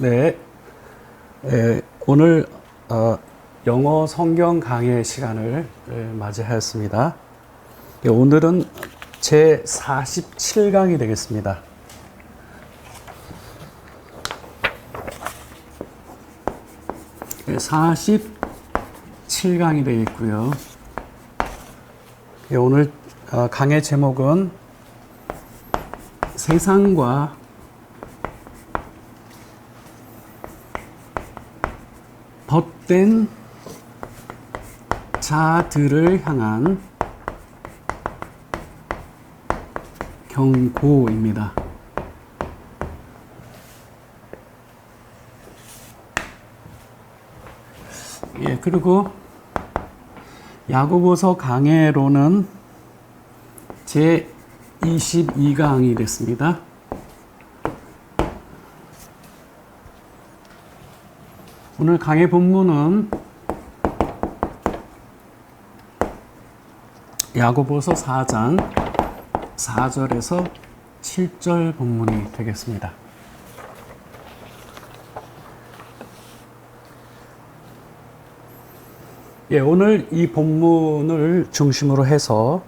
네, 오늘 영어 성경 강의 시간을 맞이하였습니다. 오늘은 제 47강이 되겠습니다. 네, 47강이 되겠고요. 오늘 강의 제목은 세상과 헛된 자들을 향한 경고입니다. 그리고 야고보서 강해로는 제 22강이 됐습니다. 오늘 강의 본문은 야고보서 4장 4절에서 7절 본문이 되겠습니다. 오늘 이 본문을 중심으로 해서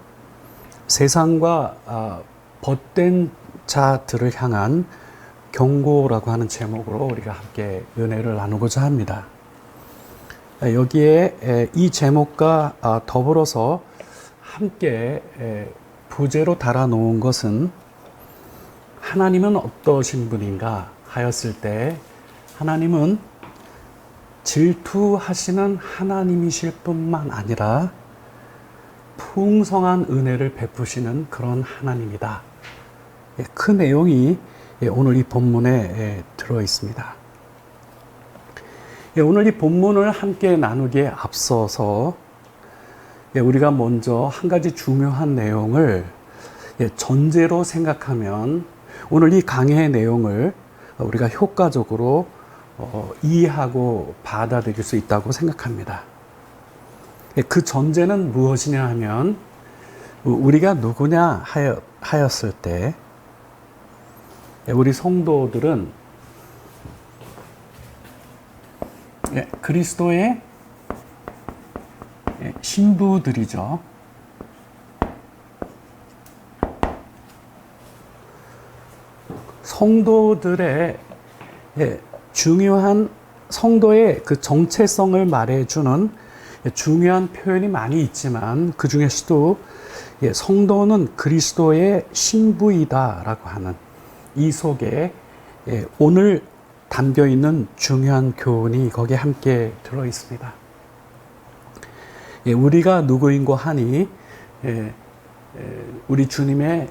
세상과 벗된 자들을 향한 경고라고 하는 제목으로 우리가 함께 은혜를 나누고자 합니다. 여기에 이 제목과 더불어서 함께 부제로 달아놓은 것은 하나님은 어떠신 분인가 하였을 때 하나님은 질투하시는 하나님이실 뿐만 아니라 풍성한 은혜를 베푸시는 그런 하나님이다. 그 내용이 오늘 이 본문에 들어 있습니다. 오늘 이 본문을 함께 나누기에 앞서서 우리가 먼저 한 가지 중요한 내용을 전제로 생각하면 오늘 이 강의의 내용을 우리가 효과적으로 이해하고 받아들일 수 있다고 생각합니다. 그 전제는 무엇이냐 하면 우리가 누구냐 하였을 때 우리 성도들은 그리스도의 신부들이죠. 성도들의 중요한 성도의 그 정체성을 말해주는 중요한 표현이 많이 있지만 그 중에서도 성도는 그리스도의 신부이다라고 하는 이 속에 오늘 담겨 있는 중요한 교훈이 거기에 함께 들어 있습니다. 우리가 누구인고 하니 우리 주님의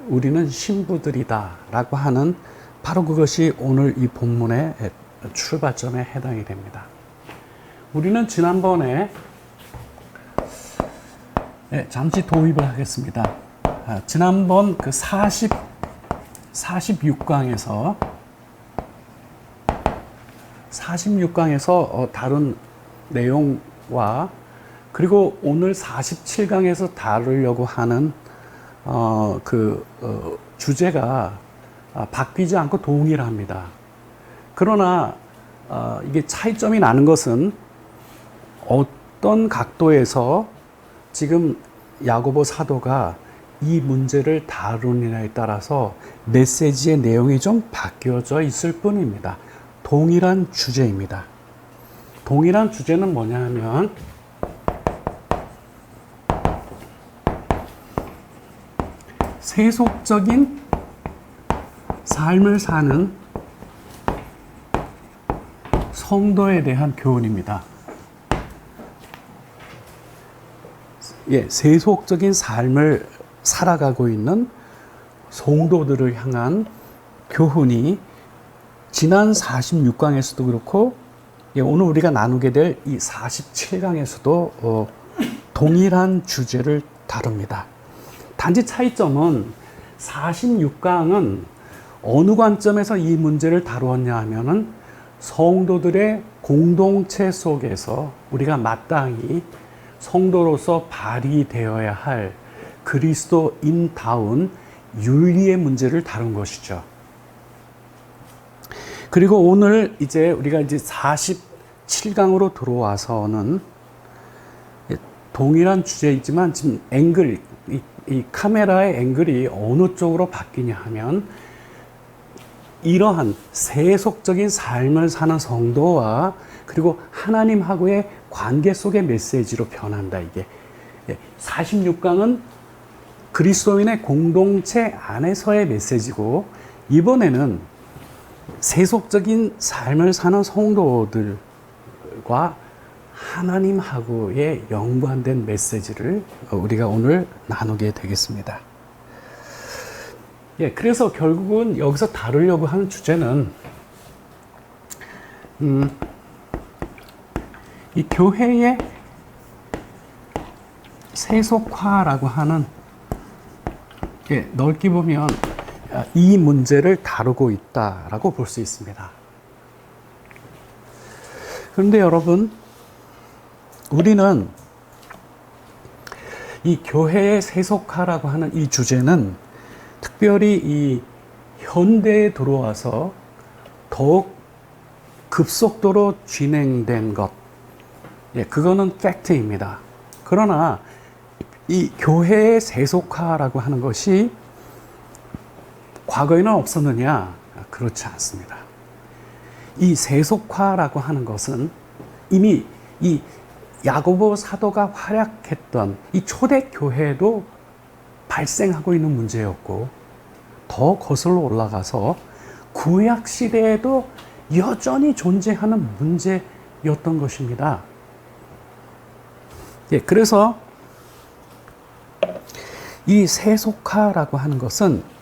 우리는 신부들이다라고 하는 바로 그것이 오늘 이 본문의 출발점에 해당이 됩니다. 우리는 지난번에 잠시 도입을 하겠습니다. 지난번 그 46강에서 다룬 내용과 그리고 오늘 47강에서 다루려고 하는 주제가 바뀌지 않고 동일합니다. 그러나 이게 차이점이 나는 것은 어떤 각도에서 지금 야고보 사도가 이 문제를 다루느냐에 따라서 메시지의 내용이 좀 바뀌어져 있을 뿐입니다. 동일한 주제입니다. 동일한 주제는 뭐냐 하면 세속적인 삶을 사는 성도에 대한 교훈입니다. 세속적인 삶을 살아가고 있는 성도들을 향한 교훈이 지난 46강에서도 그렇고 오늘 우리가 나누게 될 이 47강에서도 동일한 주제를 다룹니다. 단지 차이점은 46강은 어느 관점에서 이 문제를 다루었냐 하면은 성도들의 공동체 속에서 우리가 마땅히 성도로서 발휘되어야 할 그리스도인다운 윤리의 문제를 다룬 것이죠. 그리고 오늘 이제 우리가 이제 47강으로 들어와서는 동일한 주제이지만 지금 앵글, 이 카메라의 앵글이 어느 쪽으로 바뀌냐 하면 이러한 세속적인 삶을 사는 성도와 그리고 하나님하고의 관계 속의 메시지로 변한다. 이게 46강은 그리스도인의 공동체 안에서의 메시지고, 이번에는 세속적인 삶을 사는 성도들과 하나님하고의 연관된 메시지를 우리가 오늘 나누게 되겠습니다. 그래서 결국은 여기서 다루려고 하는 주제는 이 교회의 세속화라고 하는, 넓게 보면 이 문제를 다루고 있다라고 볼 수 있습니다. 그런데 여러분, 우리는 이 교회의 세속화라고 하는 이 주제는 특별히 이 현대에 들어와서 더욱 급속도로 진행된 것, 그거는 팩트입니다. 그러나 이 교회의 세속화라고 하는 것이 과거에는 없었느냐? 그렇지 않습니다. 이 세속화라고 하는 것은 이미 이 야고보 사도가 활약했던 이 초대교회에도 발생하고 있는 문제였고, 더 거슬러 올라가서 구약시대에도 여전히 존재하는 문제였던 것입니다. 그래서 이 세속화라고 하는 것은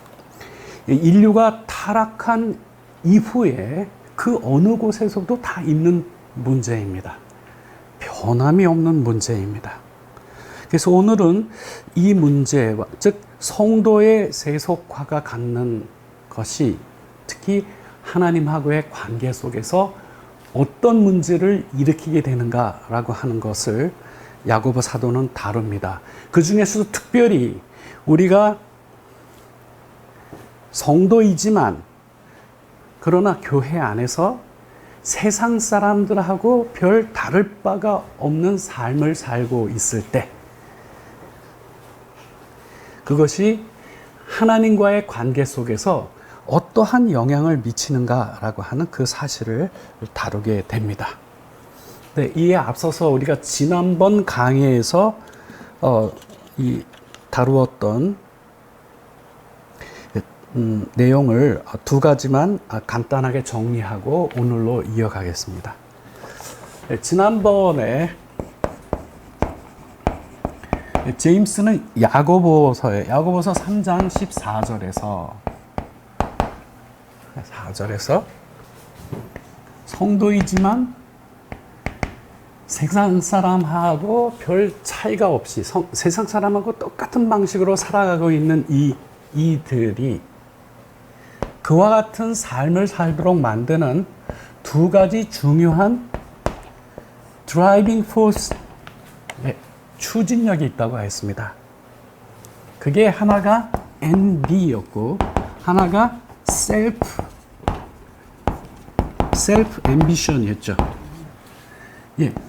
인류가 타락한 이후에 그 어느 곳에서도 다 있는 문제입니다. 변함이 없는 문제입니다. 그래서 오늘은 이 문제와, 즉 성도의 세속화가 갖는 것이 특히 하나님하고의 관계 속에서 어떤 문제를 일으키게 되는가라고 하는 것을 야고보 사도는 다룹니다. 그 중에서도 특별히 우리가 성도이지만 그러나 교회 안에서 세상 사람들하고 별 다를 바가 없는 삶을 살고 있을 때, 그것이 하나님과의 관계 속에서 어떠한 영향을 미치는가라고 하는 그 사실을 다루게 됩니다. 네, 이에 앞서서 우리가 지난번 강의에서 다루었던 내용을 두 가지만 간단하게 정리하고 오늘로 이어가겠습니다. 네, 지난번에 제임스는 야고보서 3장 14절에서 성도이지만 세상 사람하고 별 차이가 없이 세상 사람하고 똑같은 방식으로 살아가고 있는 이들이 그와 같은 삶을 살도록 만드는 두 가지 중요한 드라이빙 포스, 추진력이 있다고 했습니다. 그게 하나가 NB였고 하나가 셀프 앰비션이었죠.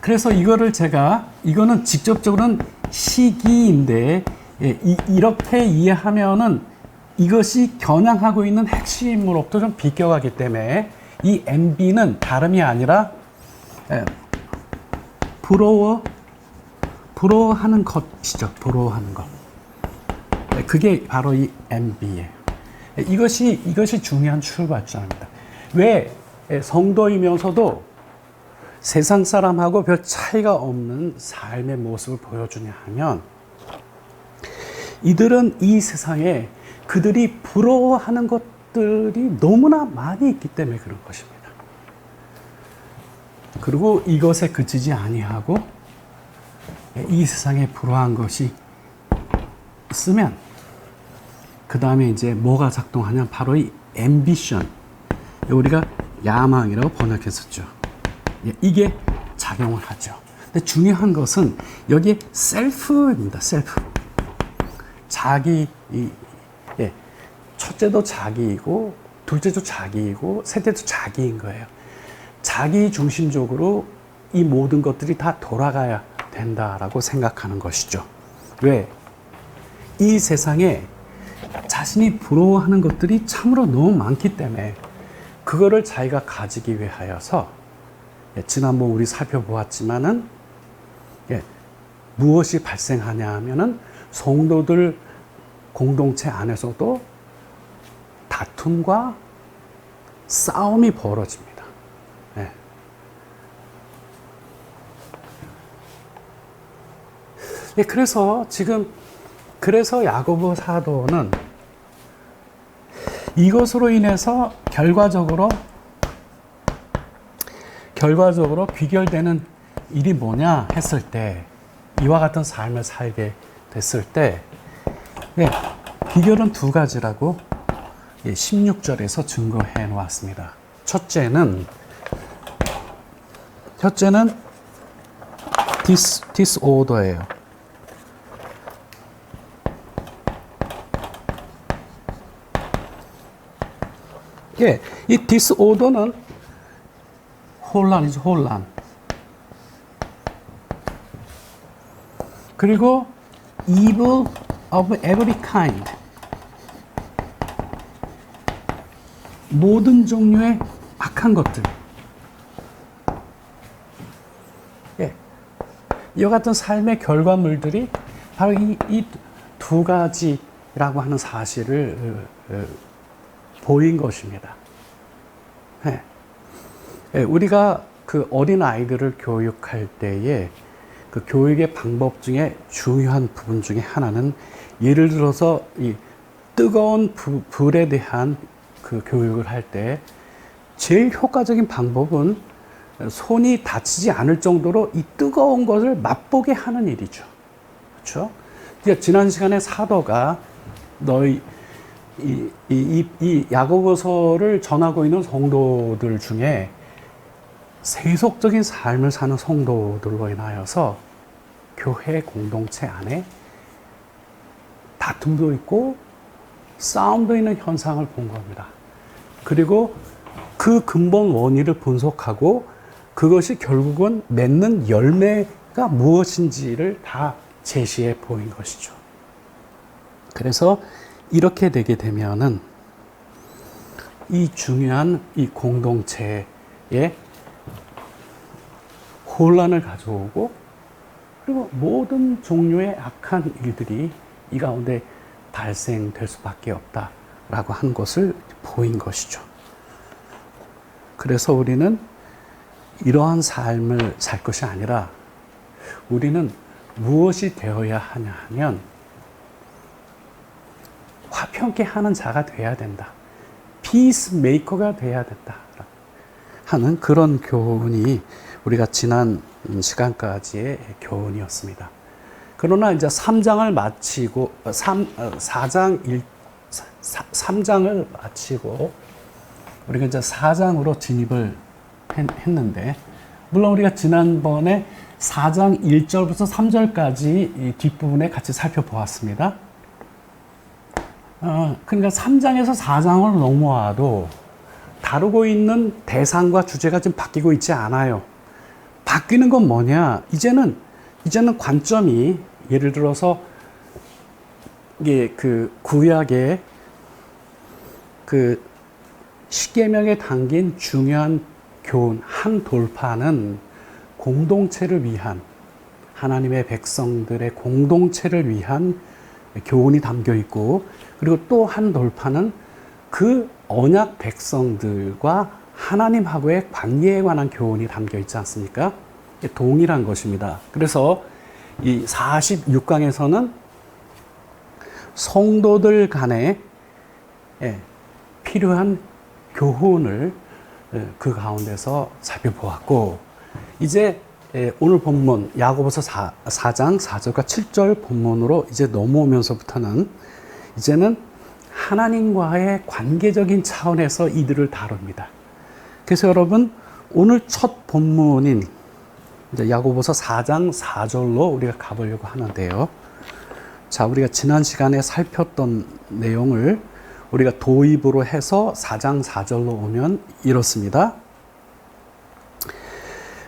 그래서 이거는 직접적으로는 시기인데, 이렇게 이해하면은 이것이 겨냥하고 있는 핵심으로부터 좀 비껴가기 때문에 이 MB는 다름이 아니라 부러워하는 것이죠. 부러워하는 것. 그게 바로 이 MB예요. 이것이 중요한 출발점입니다. 왜 성도이면서도 세상 사람하고 별 차이가 없는 삶의 모습을 보여주냐 하면, 이들은 이 세상에 그들이 부러워하는 것들이 너무나 많이 있기 때문에 그런 것입니다. 그리고 이것에 그치지 아니하고 이 세상에 부러워한 것이 있으면 그 다음에 이제 뭐가 작동하냐, 바로 이 앰비션, 우리가 야망이라고 번역했었죠. 이게 작용을 하죠. 근데 중요한 것은 여기에 셀프입니다. 셀프. 자기, 첫째도 자기이고 둘째도 자기이고 셋째도 자기인 거예요. 자기 중심적으로 이 모든 것들이 다 돌아가야 된다라고 생각하는 것이죠. 왜? 이 세상에 자신이 부러워하는 것들이 참으로 너무 많기 때문에 그거를 자기가 가지기 위하여서 지난번 우리 살펴보았지만은 무엇이 발생하냐 하면은 성도들 공동체 안에서도 다툼과 싸움이 벌어집니다. 그래서 그래서 야고보 사도는 이것으로 인해서 결과적으로 귀결되는 일이 뭐냐 했을 때, 이와 같은 삶을 살게 됐을 때, 귀결은 두 가지라고 16절에서 증거해 놓았습니다. 첫째는 disorder예요. 이 disorder는 혼란이죠, 혼란. 그리고 evil of every kind. 모든 종류의 악한 것들. 이와 같은 삶의 결과물들이 바로 이 두 가지라고 하는 사실을 보인 것입니다. 우리가 그 어린 아이들을 교육할 때에 그 교육의 방법 중에 중요한 부분 중에 하나는, 예를 들어서 이 뜨거운 불에 대한 그 교육을 할 때 제일 효과적인 방법은 손이 다치지 않을 정도로 이 뜨거운 것을 맛보게 하는 일이죠. 그렇죠? 그러니까 지난 시간에 사도가 너희 이 야고보서를 전하고 있는 성도들 중에 세속적인 삶을 사는 성도들로 인하여서 교회 공동체 안에 다툼도 있고 싸움도 있는 현상을 본 겁니다. 그리고 그 근본 원인을 분석하고 그것이 결국은 맺는 열매가 무엇인지를 다 제시해 보인 것이죠. 그래서 이렇게 되게 되면은 이 중요한 이 공동체에 혼란을 가져오고, 그리고 모든 종류의 악한 일들이 이 가운데 발생될 수밖에 없다라고 하는 것을 보인 것이죠. 그래서 우리는 이러한 삶을 살 것이 아니라 우리는 무엇이 되어야 하냐 하면 화평케 하는 자가 되어야 된다. 피스메이커가 되어야 된다. 하는 그런 교훈이 우리가 지난 시간까지의 교훈이었습니다. 그러나 이제 3장을 마치고 3장을 마치고 우리가 이제 4장으로 진입을 했는데, 물론 우리가 지난번에 4장 1절부터 3절까지 이 뒷부분에 같이 살펴보았습니다. 그러니까 3장에서 4장을 넘어와도 다루고 있는 대상과 주제가 지금 바뀌고 있지 않아요. 바뀌는 건 뭐냐? 이제는 관점이, 예를 들어서 이게 그 구약의 그 십계명에 담긴 중요한 교훈 한 돌파는 공동체를 위한, 하나님의 백성들의 공동체를 위한 교훈이 담겨 있고, 그리고 또 한 돌파는 그 언약 백성들과 하나님하고의 관계에 관한 교훈이 담겨 있지 않습니까? 동일한 것입니다. 그래서 이 46강에서는 성도들 간에 필요한 교훈을 그 가운데서 살펴보았고, 이제 오늘 본문 야고보서 4장 4절과 7절 본문으로 이제 넘어오면서부터는 이제는 하나님과의 관계적인 차원에서 이들을 다룹니다. 그래서 여러분, 오늘 첫 본문인 이제 야고보서 4장 4절로 우리가 가보려고 하는데요. 자, 우리가 지난 시간에 살폈던 내용을 우리가 도입으로 해서 4장 4절로 오면 이렇습니다.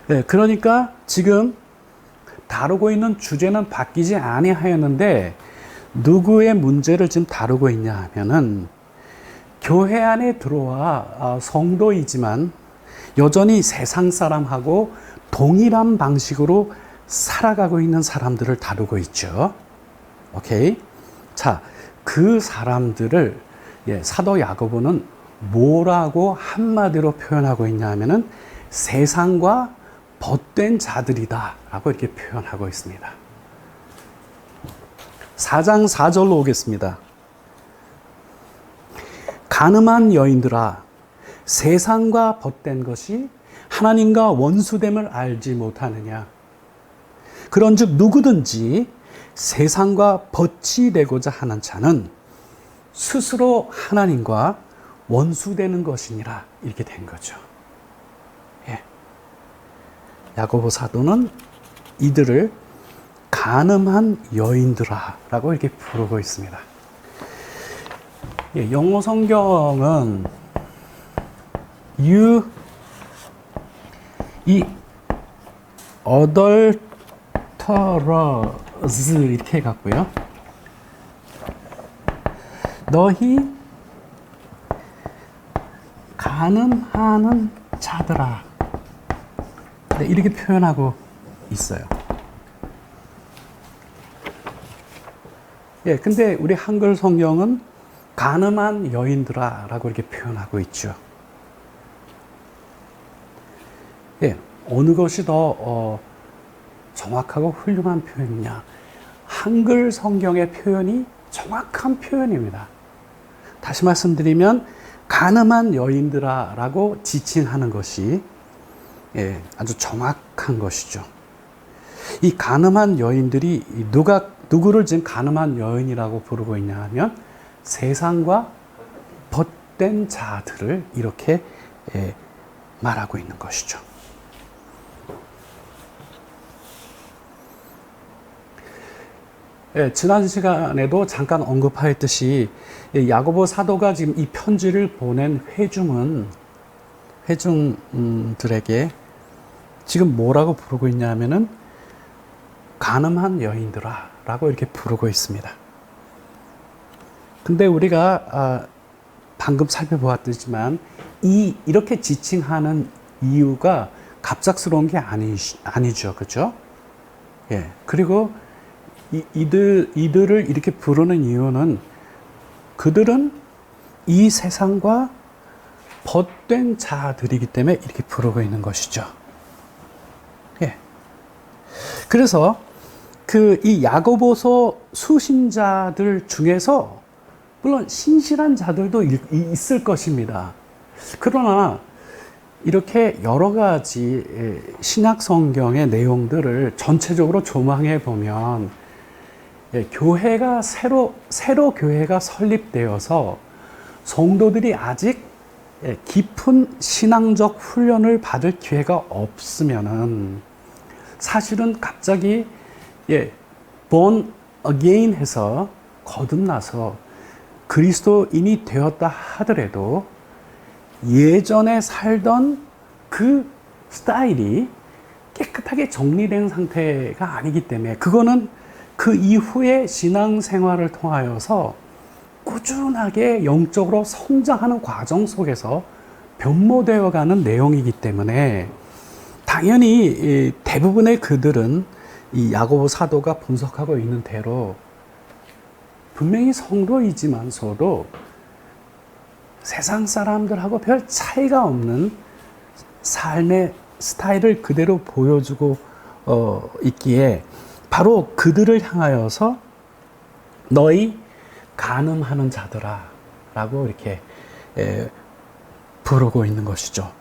네, 그러니까 지금 다루고 있는 주제는 바뀌지 아니하였는데 누구의 문제를 지금 다루고 있냐 하면은 교회 안에 들어와 성도이지만 여전히 세상 사람하고 동일한 방식으로 살아가고 있는 사람들을 다루고 있죠. 오케이. 자, 그 사람들을 사도 야고보는 뭐라고 한마디로 표현하고 있냐 하면은 세상과 벗된 자들이다 라고 이렇게 표현하고 있습니다. 4장 4절로 오겠습니다. 간음한 여인들아, 세상과 벗된 것이 하나님과 원수됨을 알지 못하느냐. 그런즉 누구든지 세상과 벗이 되고자 하는 자는 스스로 하나님과 원수되는 것이니라. 이렇게 된 거죠. 예. 야고보 사도는 이들을 간음한 여인들아 라고 이렇게 부르고 있습니다. 예, 영어 성경은 이 adulterers 이렇게 해갖고요. 너희 간음하는 자들아. 네, 이렇게 표현하고 있어요. 예, 근데 우리 한글 성경은 간음한 여인들아 라고 이렇게 표현하고 있죠. 예, 어느 것이 더 정확하고 훌륭한 표현이냐? 한글 성경의 표현이 정확한 표현입니다. 다시 말씀드리면 간음한 여인들아 라고 지칭하는 것이 아주 정확한 것이죠. 이 간음한 여인들이 누구를 지금 간음한 여인이라고 부르고 있냐 하면 세상과 벗된 자들을 이렇게 말하고 있는 것이죠. 지난 시간에도 잠깐 언급하였듯이 야고보 사도가 지금 이 편지를 보낸 회중들에게 지금 뭐라고 부르고 있냐 하면은 간음한 여인들아 라고 이렇게 부르고 있습니다. 근데 우리가 방금 살펴보았지만 이렇게 지칭하는 이유가 갑작스러운 게 아니죠. 그죠? 예. 그리고 이들을 이렇게 부르는 이유는 그들은 이 세상과 벗된 자들이기 때문에 이렇게 부르고 있는 것이죠. 예. 그래서 이 야고보서 수신자들 중에서 물론 신실한 자들도 있을 것입니다. 그러나 이렇게 여러 가지 신약 성경의 내용들을 전체적으로 조망해 보면 교회가 새로 교회가 설립되어서 성도들이 아직 깊은 신앙적 훈련을 받을 기회가 없으면은 사실은 갑자기 born again 해서 거듭나서 그리스도인이 되었다 하더라도 예전에 살던 그 스타일이 깨끗하게 정리된 상태가 아니기 때문에 그거는 그 이후에 신앙생활을 통하여서 꾸준하게 영적으로 성장하는 과정 속에서 변모되어 가는 내용이기 때문에 당연히 대부분의 그들은 이 야고보 사도가 분석하고 있는 대로 분명히 성도이지만서도 세상 사람들하고 별 차이가 없는 삶의 스타일을 그대로 보여주고 있기에 바로 그들을 향하여서 너희 간음하는 자들아 라고 이렇게 부르고 있는 것이죠.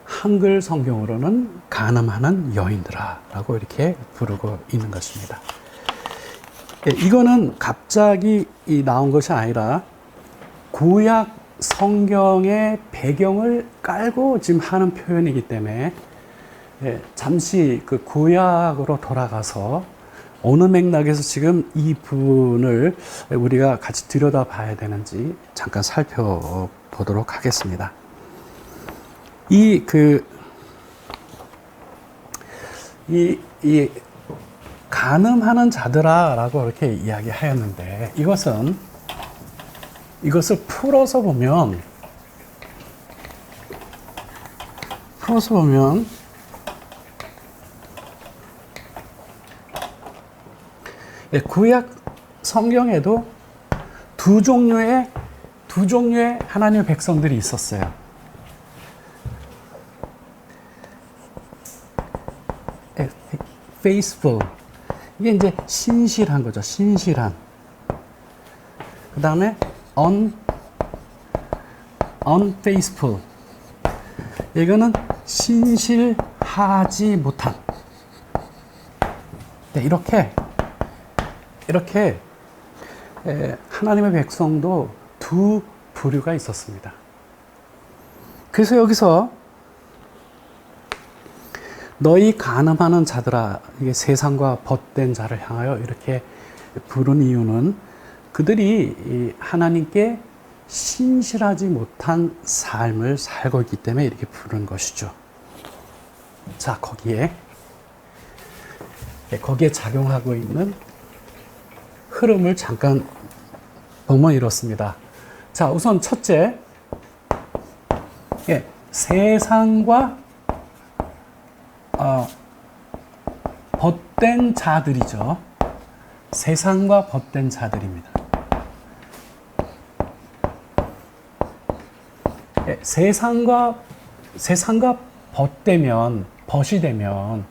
한글 성경으로는 간음하는 여인들아 라고 이렇게 부르고 있는 것입니다. 이거는 갑자기 나온 것이 아니라 구약 성경의 배경을 깔고 지금 하는 표현이기 때문에 잠시 그 구약으로 돌아가서 어느 맥락에서 지금 이 부분을 우리가 같이 들여다봐야 되는지 잠깐 살펴보도록 하겠습니다. 이 간음하는 자들아라고 이렇게 이야기하였는데, 이것을 풀어서 보면 구약 성경에도 두 종류의 하나님의 백성들이 있었어요. faithful, 이게 이제 신실한 거죠. 신실한. 그 다음에 unfaithful, 이거는 신실하지 못한. 네, 이렇게 하나님의 백성도 두 부류가 있었습니다. 그래서 여기서 너희 간음하는 자들아, 이게 세상과 벗된 자를 향하여 이렇게 부른 이유는 그들이 하나님께 신실하지 못한 삶을 살고 있기 때문에 이렇게 부른 것이죠. 자, 거기에 작용하고 있는 흐름을 잠깐 보면 이렇습니다. 자, 우선 첫째, 세상과 벗된 자들이죠. 세상과 벗된 자들입니다. 세상과 벗이 되면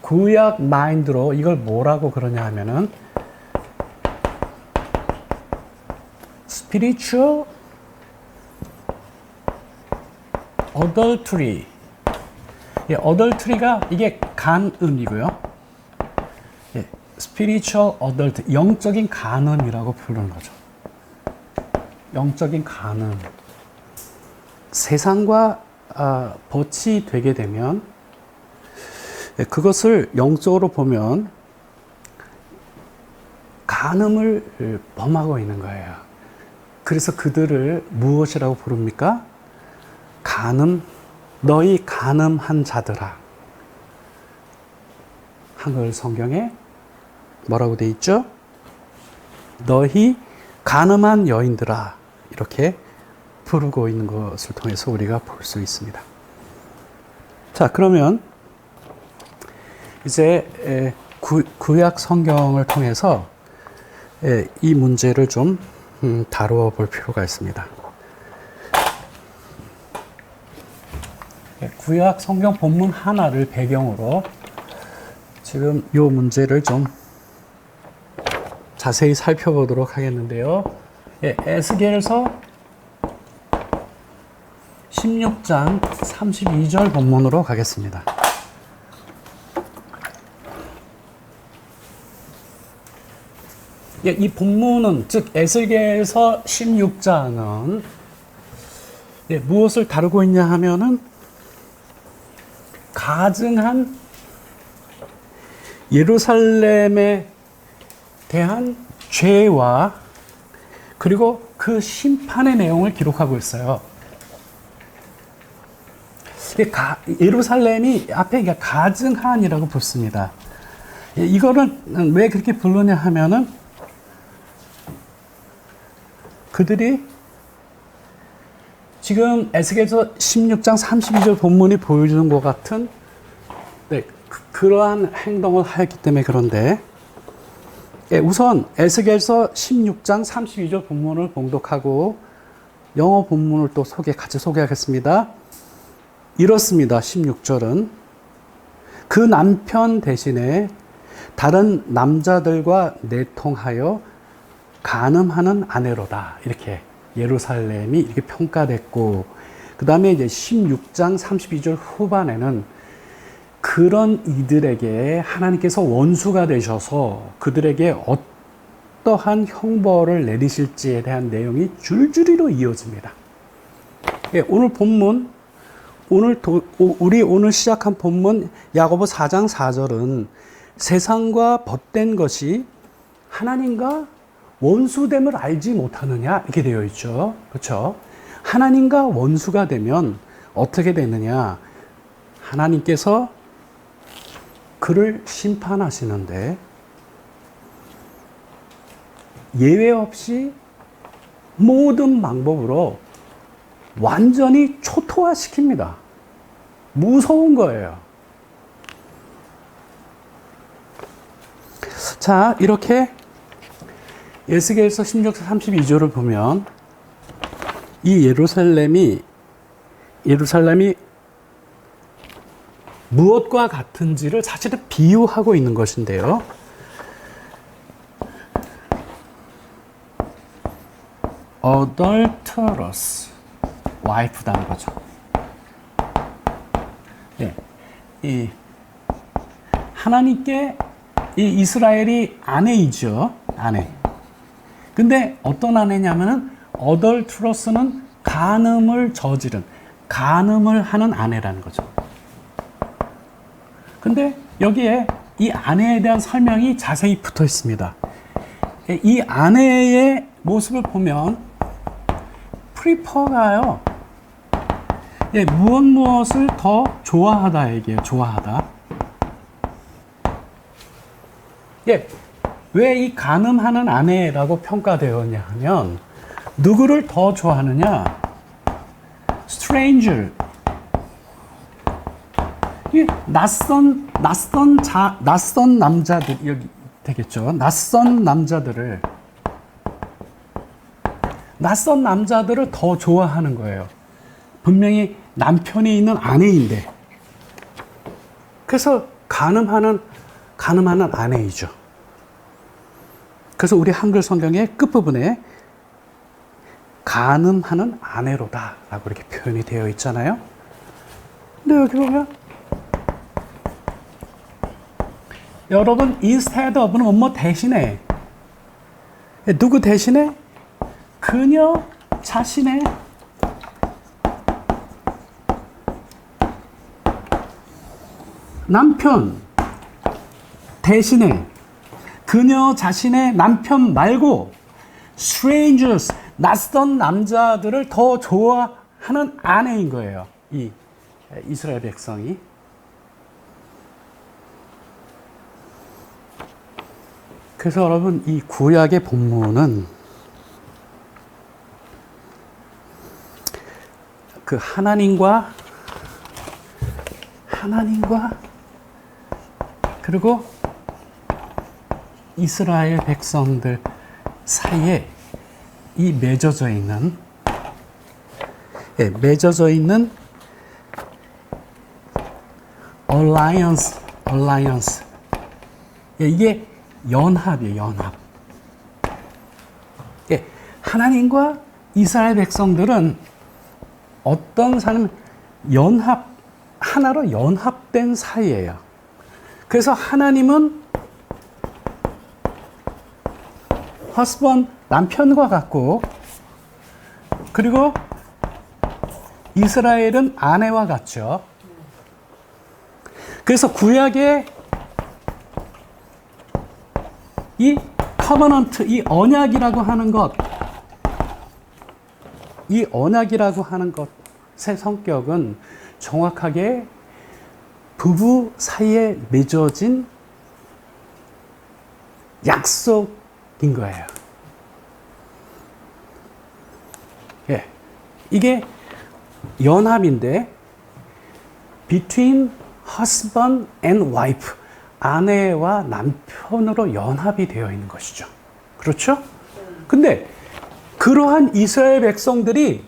구약 마인드로 이걸 뭐라고 그러냐 하면은 spiritual adultery. adultery가 이게 간음이고요. spiritual adultery, 영적인 간음이라고 부르는 거죠. 영적인 간음. 세상과 벗이 되게 되면 그것을 영적으로 보면 간음을 범하고 있는 거예요. 그래서 그들을 무엇이라고 부릅니까? 너희 간음한 자들아. 한글 성경에 뭐라고 돼 있죠? 너희 간음한 여인들아. 이렇게 부르고 있는 것을 통해서 우리가 볼 수 있습니다. 자, 그러면 이제 구약 성경을 통해서 이 문제를 좀 다루어 볼 필요가 있습니다. 구약 성경 본문 하나를 배경으로 지금 이 문제를 좀 자세히 살펴보도록 하겠는데요. 에스겔서 16장 32절 본문으로 가겠습니다. 이 본문은, 즉 에스겔서 16장은 무엇을 다루고 있냐 하면은 가증한 예루살렘에 대한 죄와 그리고 그 심판의 내용을 기록하고 있어요. 예루살렘이 앞에 가증한이라고 붙습니다. 이거는 왜 그렇게 부르냐 하면은 그들이 지금 에스겔서 16장 32절 본문이 보여주는 것 같은 그러한 행동을 하였기 때문에 그런데, 우선 에스겔서 16장 32절 본문을 봉독하고 영어 본문을 또 같이 소개하겠습니다. 이렇습니다. 16절은 그 남편 대신에 다른 남자들과 내통하여 간음하는 아내로다. 이렇게 예루살렘이 이렇게 평가됐고, 그 다음에 이제 16장 32절 후반에는 그런 이들에게 하나님께서 원수가 되셔서 그들에게 어떠한 형벌을 내리실지에 대한 내용이 줄줄이로 이어집니다. 오늘 본문, 우리 오늘 시작한 본문 야고보 4장 4절은 세상과 벗된 것이 하나님과 원수됨을 알지 못하느냐 이렇게 되어 있죠. 그렇죠? 하나님과 원수가 되면 어떻게 되느냐? 하나님께서 그를 심판하시는데 예외 없이 모든 방법으로 완전히 초토화시킵니다. 무서운 거예요. 자, 이렇게 에스겔서 16장 32절을 보면 이 예루살렘이 무엇과 같은지를 사실은 비유하고 있는 것인데요. adulterous wife라는 거죠. 예, 이 하나님께 이 이스라엘이 아내이죠. 아내. 근데 어떤 아내냐면은 adulterous는 간음을 저지른, 간음을 하는 아내라는 거죠. 근데 여기에 이 아내에 대한 설명이 자세히 붙어 있습니다. 이 아내의 모습을 보면 프리퍼가요. 예, 무엇을 더 좋아하다 얘기해요. 좋아하다. 예, 왜 이 간음하는 아내라고 평가되었냐 하면 누구를 더 좋아하느냐? stranger. 이 낯선 남자들 여기 되겠죠. 낯선 남자들을 더 좋아하는 거예요. 분명히 남편이 있는 아내인데. 그래서 간음하는 아내이죠. 그래서 우리 한글 성경의 끝부분에 간음하는 아내로다 라고 이렇게 표현이 되어 있잖아요. 근데 여기 보면 여러분 instead of는 뭐 대신에 누구 대신에 그녀 자신의 남편 대신에 그녀 자신의 남편 말고 strangers 낯선 남자들을 더 좋아하는 아내인 거예요. 이 이스라엘 백성이. 그래서 여러분 이 구약의 본문은 그 하나님과 그리고 이스라엘 백성들 사이에 이 맺어져 있는 alliance. 예, 이게 연합이에요, 연합. 예, 하나님과 이스라엘 백성들은 어떤 사람 하나로 연합된 사이예요. 그래서 하나님은 husband 남편과 같고, 그리고 이스라엘은 아내와 같죠. 그래서 구약의 이 커버넌트, 이 언약이라고 하는 것의 성격은 정확하게 부부 사이에 맺어진 약속인 거예요. 예, 이게 연합인데 between husband and wife, 아내와 남편으로 연합이 되어 있는 것이죠. 그렇죠? 근데 그러한 이스라엘 백성들이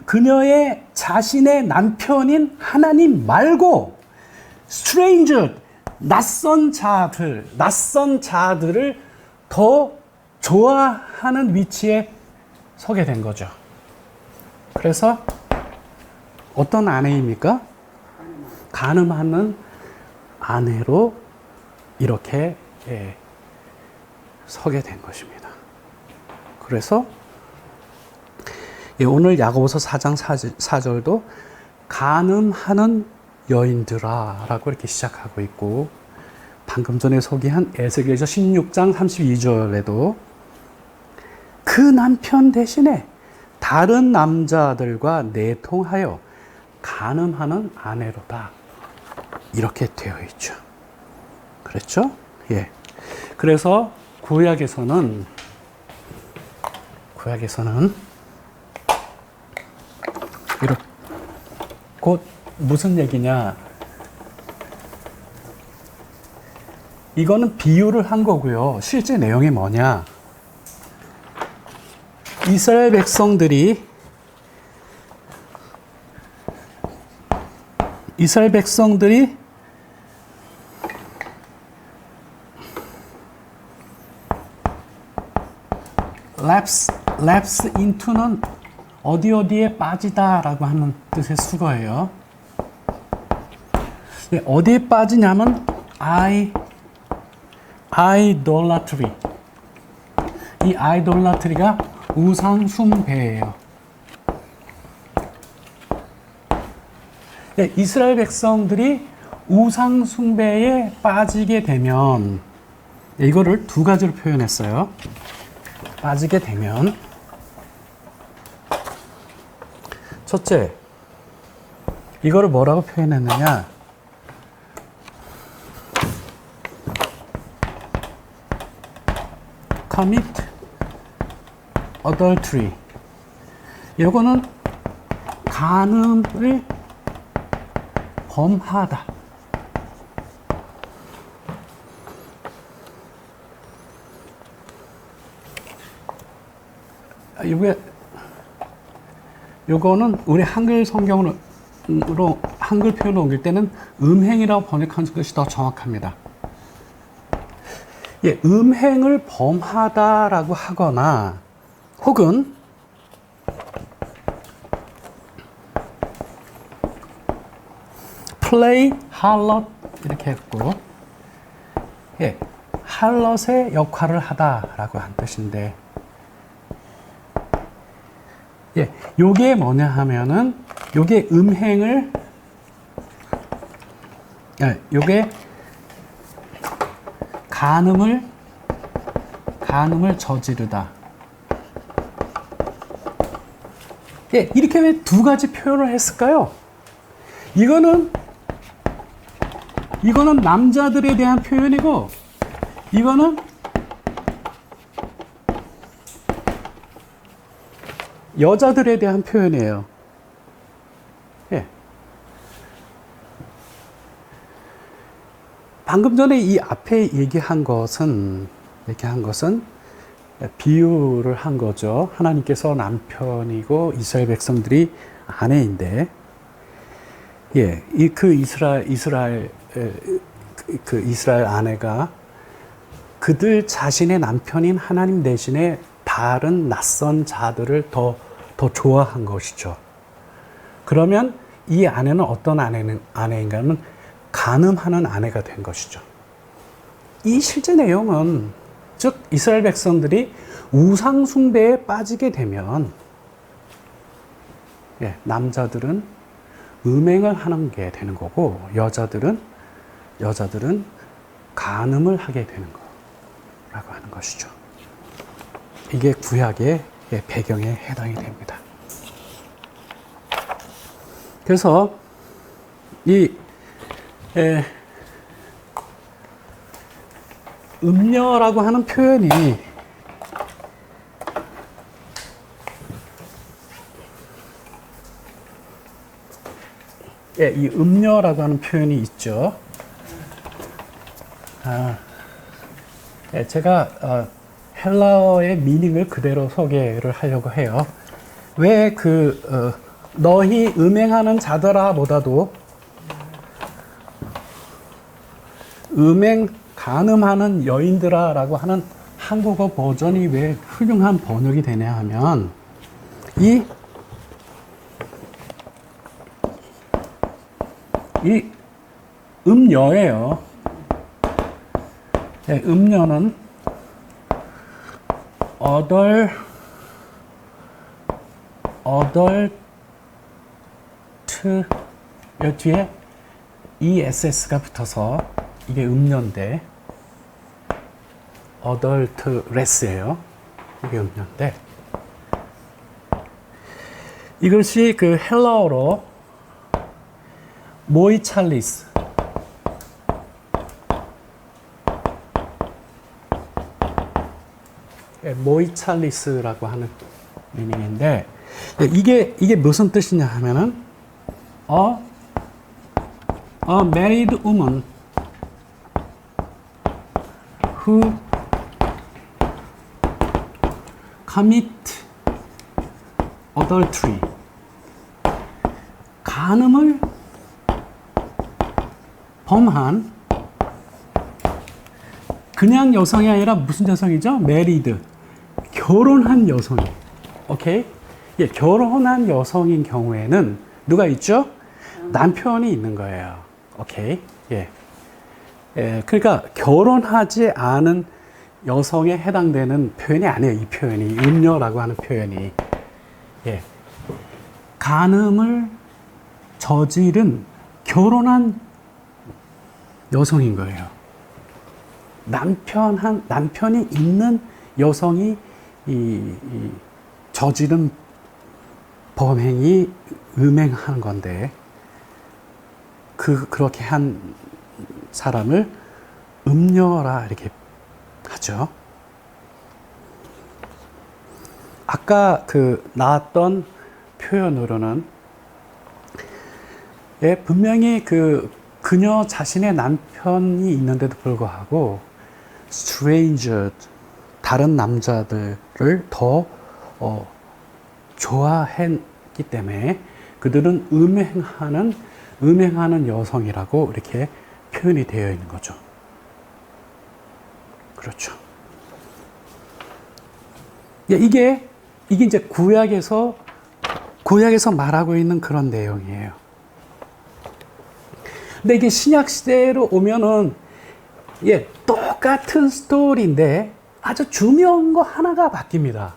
그녀의 자신의 남편인 하나님 말고 stranger, 낯선 자들을 더 좋아하는 위치에 서게 된 거죠. 그래서 어떤 아내입니까? 간음하는 아내로 이렇게 서게 된 것입니다. 그래서 오늘 야고보서 4장 4절도 간음하는 여인들아 라고 이렇게 시작하고 있고, 방금 전에 소개한 에스겔서 16장 32절에도 그 남편 대신에 다른 남자들과 내통하여 간음하는 아내로다 이렇게 되어 있죠. 그렇죠? 예. 그래서 구약에서는 이렇게 곧 무슨 얘기냐? 이거는 비유를 한 거고요. 실제 내용이 뭐냐? 이스라엘 백성들이 lapse into는 어디에 빠지다라고 하는 뜻의 수거예요. 어디에 빠지냐면 idolatry. 이 idolatry가 우상 숭배예요. 이스라엘 백성들이 우상 숭배에 빠지게 되면, 이거를 두 가지로 표현했어요. 빠지게 되면, 첫째, 이거를 뭐라고 표현했느냐? commit adultery. 이거는 간음을 범하다. 요거는 우리 한글 성경으로 한글 표현을 옮길 때는 음행이라고 번역하는 것이 더 정확합니다. 예, 음행을 범하다라고 하거나 혹은 play harlot 이렇게 했고, 예, harlot의 역할을 하다라고 한 뜻인데, 예, 요게 뭐냐 하면은 요게 음행을, 예, 요게 간음을 저지르다. 예, 이렇게 왜 두 가지 표현을 했을까요? 이거는 남자들에 대한 표현이고, 이거는 여자들에 대한 표현이에요. 예. 방금 전에 이 앞에 얘기한 것은 비유를 한 거죠. 하나님께서 남편이고 이스라엘 백성들이 아내인데, 예, 이스라엘 아내가 그들 자신의 남편인 하나님 대신에 다른 낯선 자들을 더 좋아한 것이죠. 그러면 이 아내는 어떤 아내인가는 간음하는 아내가 된 것이죠. 이 실제 내용은, 즉 이스라엘 백성들이 우상 숭배에 빠지게 되면, 예, 남자들은 음행을 하는 게 되는 거고, 여자들은 간음을 하게 되는 거라고 하는 것이죠. 이게 구약의 배경에 해당이 됩니다. 그래서 음녀라고 하는 표현이 이 음녀라고 하는 표현이 있죠. 제가 헬라어의 미닝을 그대로 소개를 하려고 해요. 왜 너희 음행하는 자들아 보다도 간음하는 여인들아 라고 하는 한국어 버전이 왜 훌륭한 번역이 되냐 하면, 이 음녀예요. 네, 음녀는 어덜트 여 뒤에 ESS가 붙어서 이게 음료인데 adulterous예요. 이게 음료인데 이것이 그 헬라어로 모이찰리스 모이찰리스라고 하는 미닝인데 이게 무슨 뜻이냐 하면은 a married woman who commit adultery 간음을 범한 그냥 여성이 아니라 무슨 여성이죠? married 결혼한 여성이 오케이? 예, 결혼한 여성인 경우에는 누가 있죠? 남편이 있는 거예요. 오케이? 예. 예, 그러니까 결혼하지 않은 여성에 해당되는 표현이 아니에요. 이 표현이 음녀라고 하는 표현이 예. 간음을 저지른 결혼한 여성인 거예요. 남편이 있는 여성이 이 저지른 범행이 음행한 건데 그렇게 한 사람을 음녀라 이렇게 하죠. 아까 나왔던 표현으로는 예, 분명히 그녀 자신의 남편이 있는데도 불구하고 stranger 다른 남자들을 더 좋아했기 때문에 그들은 음행하는 여성이라고 이렇게 표현이 되어 있는 거죠. 그렇죠. 예, 이게 이제 구약에서 말하고 있는 그런 내용이에요. 근데 이게 신약 시대로 오면은 예, 똑같은 스토리인데 아주 중요한 거 하나가 바뀝니다.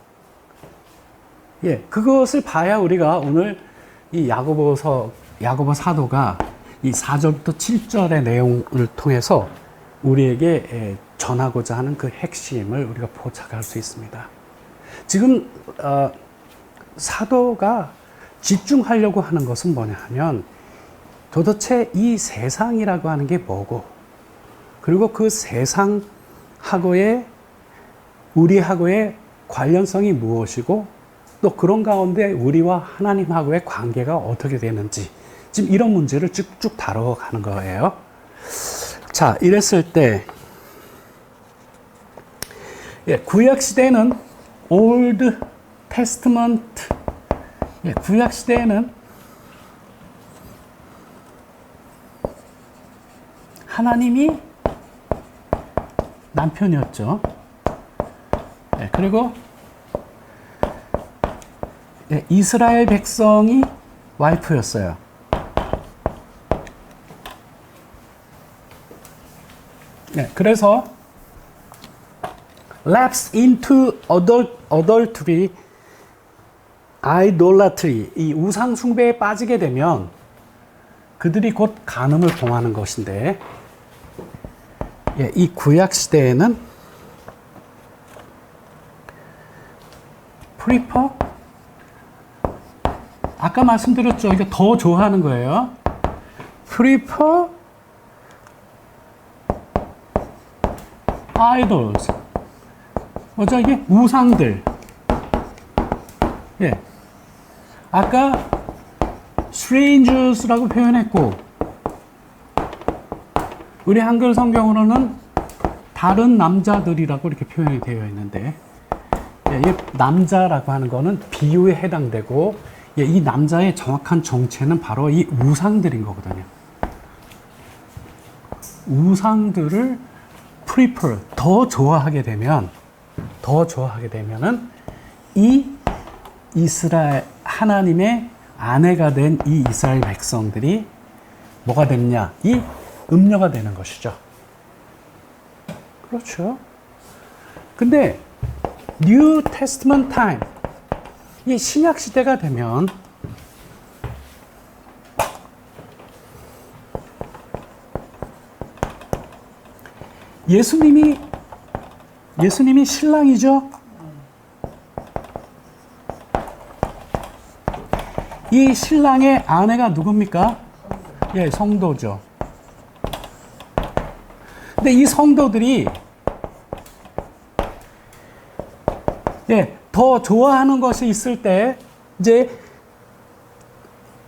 예, 그것을 봐야 우리가 오늘 이 야고보 사도가 이 4절부터 7절의 내용을 통해서 우리에게 전하고자 하는 그 핵심을 우리가 포착할 수 있습니다. 지금 사도가 집중하려고 하는 것은 뭐냐 하면 도대체 이 세상이라고 하는 게 뭐고 그리고 그 세상하고의 우리하고의 관련성이 무엇이고 또 그런 가운데 우리와 하나님하고의 관계가 어떻게 되는지 지금 이런 문제를 쭉쭉 다뤄가는 거예요. 자, 이랬을 때 예, 구약 시대는 Old Testament 예, 구약 시대에는 하나님이 남편이었죠. 예, 그리고 예, 이스라엘 백성이 와이프였어요. 네, 그래서 lapse into adultery, idolatry, 이 우상 숭배에 빠지게 되면 그들이 곧 간음을 범하는 것인데 예, 이 구약 시대에는 prefer 아까 말씀드렸죠. 이게 더 좋아하는 거예요. prefer idols. 뭐죠? 이게 우상들. 예. 아까 strangers라고 표현했고, 우리 한글 성경으로는 다른 남자들이라고 이렇게 표현이 되어 있는데, 예, 이 남자라고 하는 거는 비유에 해당되고, 예, 이 남자의 정확한 정체는 바로 이 우상들인 거거든요. 우상들을 prefer, 더 좋아하게 되면은 이 이스라엘, 하나님의 아내가 된 이 이스라엘 백성들이 뭐가 됐냐? 이 음녀가 되는 것이죠. 그렇죠. 근데 New Testament time, 이 신약 시대가 되면 예수님이 신랑이죠. 이 신랑의 아내가 누굽니까? 예, 성도죠. 근데 이 성도들이 더 좋아하는 것이 있을 때 이제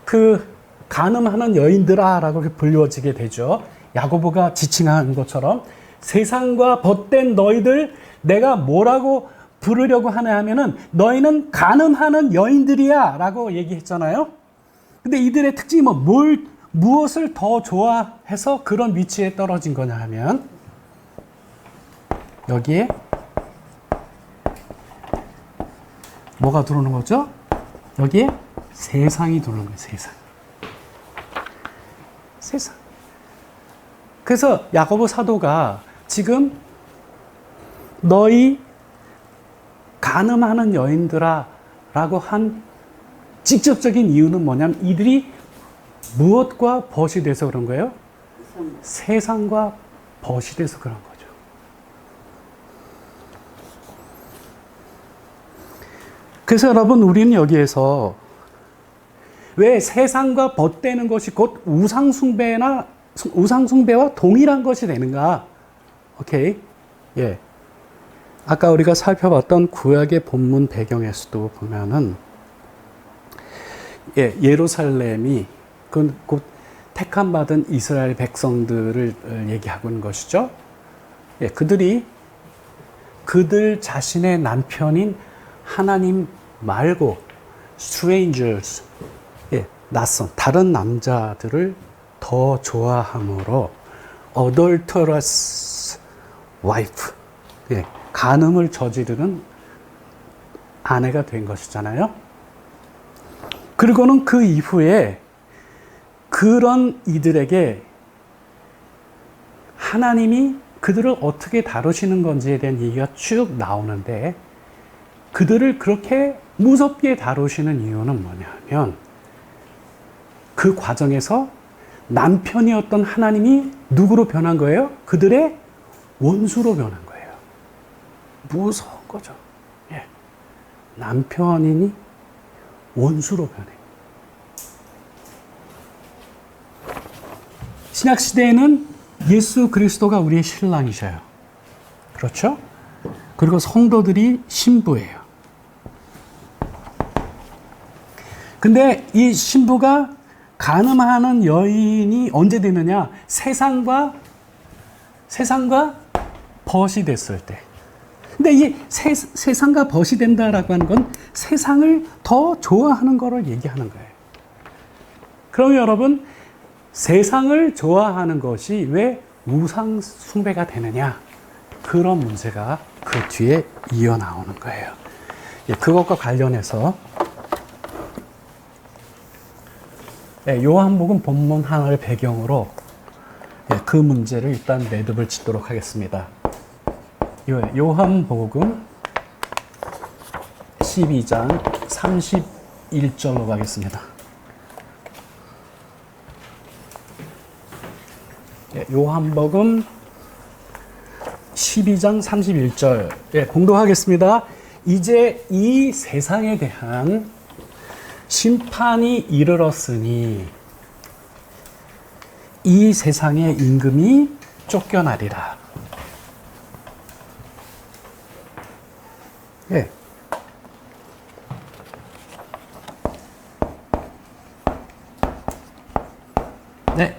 그 간음하는 여인들아라고 불리워지게 되죠. 야고보가 지칭한 것처럼 세상과 벗된 너희들 내가 뭐라고 부르려고 하냐 하면은 너희는 간음하는 여인들이야 라고 얘기했잖아요. 근데 이들의 특징이 무엇을 더 좋아해서 그런 위치에 떨어진 거냐 하면 여기에 뭐가 들어오는 거죠? 여기에 세상이 들어오는 거예요. 세상. 그래서 야고보 사도가 지금 너희 간음하는 여인들아 라고 한 직접적인 이유는 뭐냐면 이들이 무엇과 벗이 돼서 그런 거예요? 세상과 벗이 돼서 그런 거죠. 그래서 여러분 우리는 여기에서 왜 세상과 벗되는 것이 곧 우상숭배와 동일한 것이 되는가? 오케이. 예. 아까 우리가 살펴봤던 구약의 본문 배경에서도 보면은 예루살렘이 곧 택함받은 이스라엘 백성들을 얘기하고 있는 것이죠. 그들 자신의 남편인 하나님 말고 strangers, 낯선 다른 남자들을 더 좋아함으로 adulterous wife, 간음을 저지르는 아내가 된 것이잖아요. 그리고는 그 이후에 그런 이들에게 하나님이 그들을 어떻게 다루시는 건지에 대한 얘기가 쭉 나오는데 그들을 그렇게 무섭게 다루시는 이유는 뭐냐 하면 그 과정에서 남편이었던 하나님이 누구로 변한 거예요? 그들의 원수로 변한 거예요. 무서운 거죠. 남편이니 원수로 변해. 신약시대에는 예수 그리스도가 우리의 신랑이셔요. 그렇죠? 그리고 성도들이 신부예요. 근데 이 신부가 간음하는 여인이 언제 되느냐? 세상과 벗이 됐을 때. 근데 이 세상과 벗이 된다라고 하는 건 세상을 더 좋아하는 거를 얘기하는 거예요. 그러면 여러분, 세상을 좋아하는 것이 왜 우상 숭배가 되느냐? 그런 문제가 그 뒤에 이어 나오는 거예요. 그것과 관련해서 요한복음 본문 하나를 배경으로 그 문제를 일단 매듭을 짓도록 하겠습니다. 요한복음 12장 31절로 가겠습니다. 요한복음 12장 31절 공독하겠습니다. 이제 이 세상에 대한 심판이 이르렀으니 이 세상의 임금이 쫓겨나리라.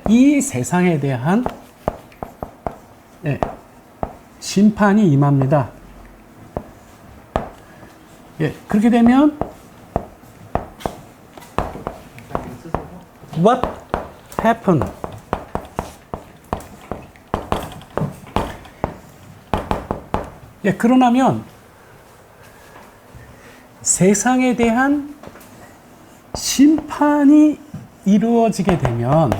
이 세상에 대한 심판이 임합니다. 그렇게 되면 What happened? 그러면 세상에 대한 심판이 이루어지게 되면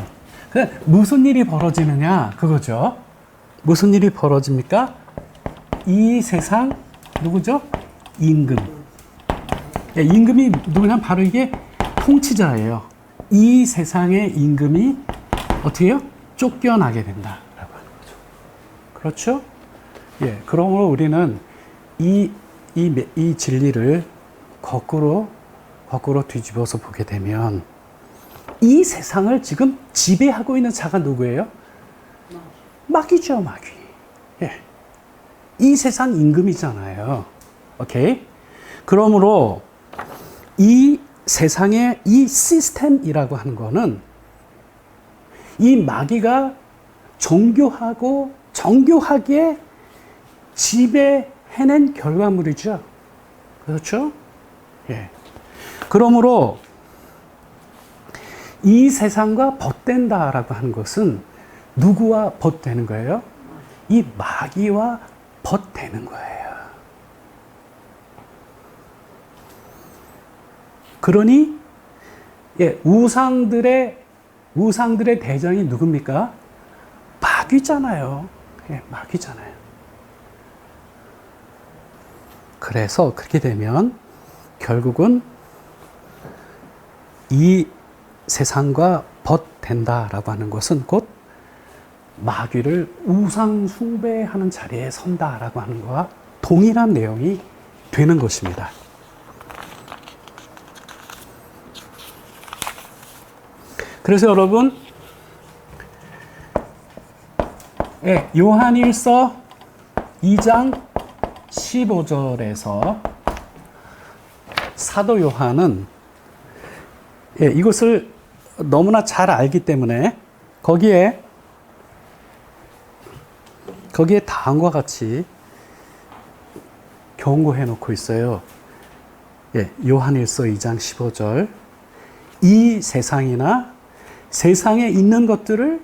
무슨 일이 벌어지느냐 그거죠. 무슨 일이 벌어집니까? 이 세상 누구죠? 임금. 임금이 누구냐면 바로 이게 통치자예요. 이 세상의 임금이 어떻게 해요? 쫓겨나게 된다라고 하는 거죠. 그렇죠? 예, 그러므로 우리는 이 진리를 거꾸로 뒤집어서 보게 되면 이 세상을 지금 지배하고 있는 자가 누구예요? 마귀죠, 마귀. 예. 이 세상 임금이잖아요. 오케이? 그러므로 이 세상의 이 시스템이라고 하는 거는 이 마귀가 정교하게 지배해낸 결과물이죠. 그렇죠? 예. 그러므로 이 세상과 벗된다라고 하는 것은 누구와 벗되는 거예요? 이 마귀와 벗되는 거예요. 그러니 예, 우상들의 대장이 누굽니까? 마귀잖아요. 예, 마귀잖아요. 그래서 그렇게 되면 결국은 이 세상과 벗된다라고 하는 것은 곧 마귀를 우상 숭배하는 자리에 선다라고 하는 것과 동일한 내용이 되는 것입니다. 그래서 여러분, 요한일서 2장 15절에서 사도 요한은 이것을 너무나 잘 알기 때문에 거기에 다음과 같이 경고해 놓고 있어요. 요한일서 2장 15절. 이 세상이나 세상에 있는 것들을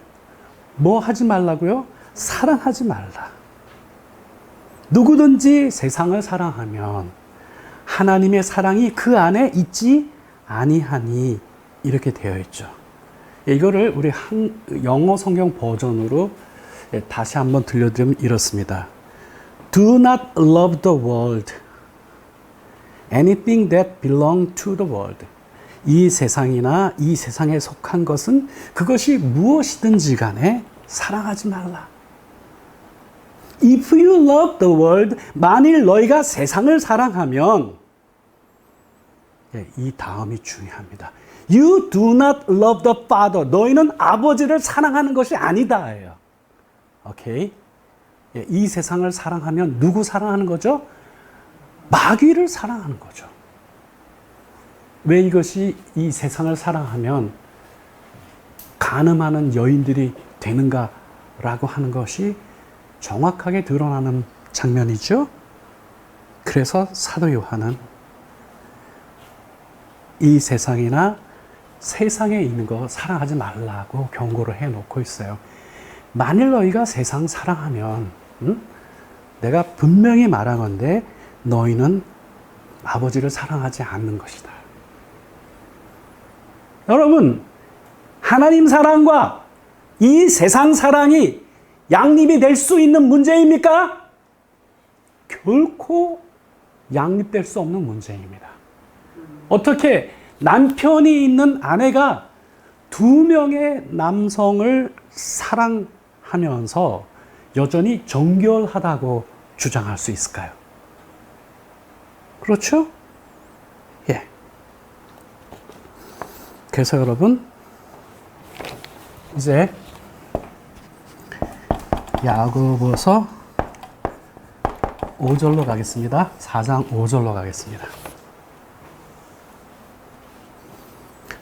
뭐 하지 말라고요? 사랑하지 말라. 누구든지 세상을 사랑하면 하나님의 사랑이 그 안에 있지 아니하니 이렇게 되어 있죠. 이거를 우리 영어 성경 버전으로 다시 한번 들려드리면 이렇습니다. Do not love the world, anything that belongs to the world. 이 세상이나 이 세상에 속한 것은 그것이 무엇이든지 간에 사랑하지 말라. If you love the world, 만일 너희가 세상을 사랑하면, 이 다음이 중요합니다. You do not love the Father. 너희는 아버지를 사랑하는 것이 아니다. 오케이? 이 세상을 사랑하면 누구 사랑하는 거죠? 마귀를 사랑하는 거죠. 왜 이것이 이 세상을 사랑하면 간음하는 여인들이 되는가라고 하는 것이 정확하게 드러나는 장면이죠. 그래서 사도 요한은 이 세상이나 세상에 있는 거 사랑하지 말라고 경고를 해놓고 있어요. 만일 너희가 세상 사랑하면 내가 분명히 말한 건데 너희는 아버지를 사랑하지 않는 것이다. 여러분, 하나님 사랑과 이 세상 사랑이 양립이 될 수 있는 문제입니까? 결코 양립될 수 없는 문제입니다. 어떻게 남편이 있는 아내가 2명의 남성을 사랑하면서 여전히 정결하다고 주장할 수 있을까요? 그렇죠? 예. 그래서 여러분, 이제 야고보서 5절로 가겠습니다. 4장 5절로 가겠습니다.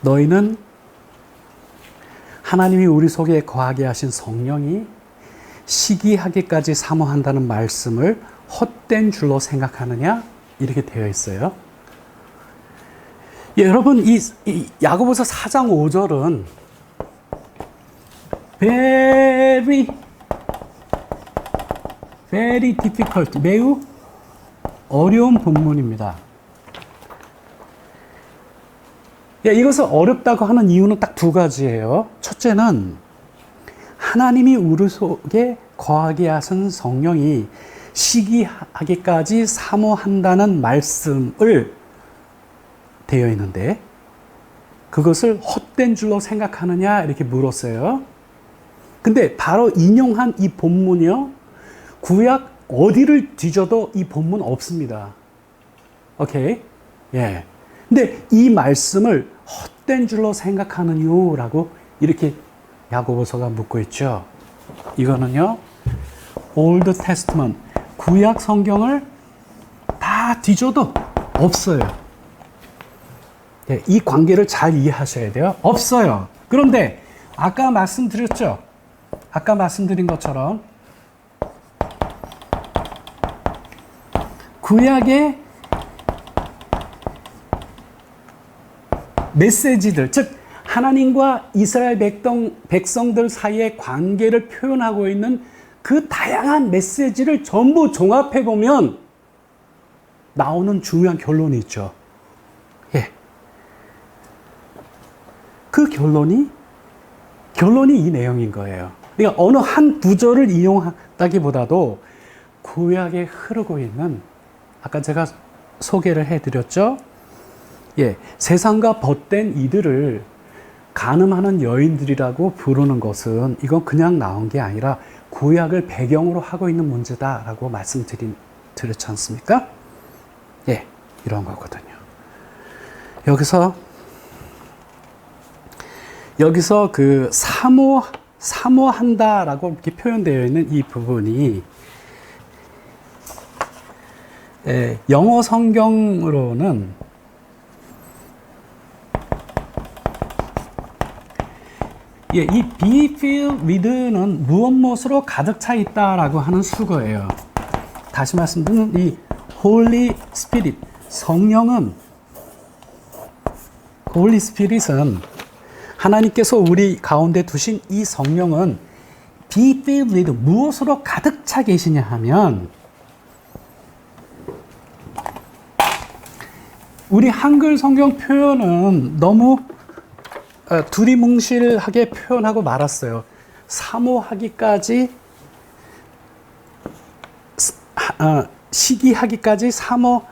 너희는 하나님이 우리 속에 거하게 하신 성령이 시기하기까지 사모한다는 말씀을 헛된 줄로 생각하느냐? 이렇게 되어 있어요. 여러분, 이 야고보서 4장 5절은 very difficult, 매우 어려운 본문입니다. 이것을 어렵다고 하는 이유는 딱 2가지예요. 첫째는 하나님이 우리 속에 거하게 하신 성령이 시기하기까지 사모한다는 말씀을 되어 있는데 그것을 헛된 줄로 생각하느냐 이렇게 물었어요. 근데 바로 인용한 이 본문이요. 구약 어디를 뒤져도 이 본문 없습니다. 오케이? 예. 근데 이 말씀을 헛된 줄로 생각하느뇨? 라고 이렇게 야고보서가 묻고 있죠. 이거는요, Old Testament, 구약 성경을 다 뒤져도 없어요. 예, 이 관계를 잘 이해하셔야 돼요. 없어요. 그런데 아까 말씀드렸죠? 아까 말씀드린 것처럼 구약의 메시지들, 즉 하나님과 이스라엘 백성들 사이의 관계를 표현하고 있는 그 다양한 메시지를 전부 종합해 보면 나오는 중요한 결론이 있죠. 예. 그 결론이 이 내용인 거예요. 그러니까 어느 한 구절을 이용하다기보다도 구약에 흐르고 있는, 아까 제가 소개를 해드렸죠. 예, 세상과 벗된 이들을 간음하는 여인들이라고 부르는 것은 이건 그냥 나온 게 아니라 구약을 배경으로 하고 있는 문제다라고 말씀드렸지 않습니까? 예, 이런 거거든요. 여기서 그 사모한다라고 이렇게 표현되어 있는 이 부분이, 영어 성경으로는 이 be filled with는 무엇무엇으로 가득 차 있다라고 하는 수거예요. 다시 말씀드리면 이 Holy Spirit, Holy Spirit은 하나님께서 우리 가운데 두신 이 성령은 be filled with 무엇으로 가득 차 계시냐 하면, 우리 한글 성경 표현은 너무 두리뭉실하게 표현하고 말았어요. 사모하기까지, 시기하기까지 사모한다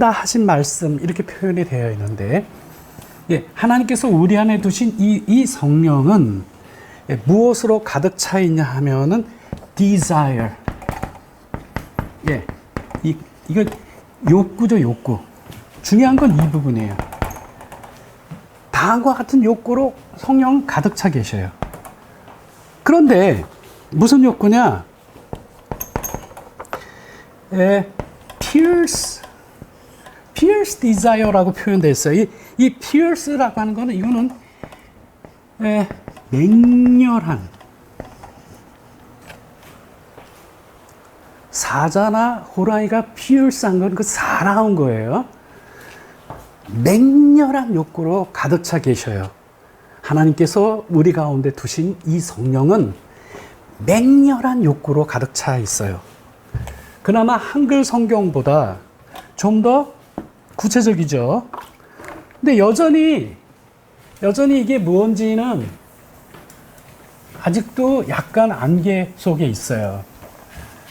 하신 말씀, 이렇게 표현이 되어 있는데, 예, 하나님께서 우리 안에 두신 이 성령은 무엇으로 가득 차 있냐 하면은 desire. 예, 이거 욕구죠, 욕구. 중요한 건 이 부분이에요. 다음과 같은 욕구로 성령은 가득 차 계셔요. 그런데 무슨 욕구냐? Fierce desire라고 표현되어 있어요. 이 fierce라고 하는 거는, 이거는 맹렬한, 사자나 호랑이가 fierce한 건 그 사나운 거예요. 맹렬한 욕구로 가득 차 계셔요. 하나님께서 우리 가운데 두신 이 성령은 맹렬한 욕구로 가득 차 있어요. 그나마 한글 성경보다 좀 더 구체적이죠. 근데 여전히 이게 무언지는 아직도 약간 안개 속에 있어요.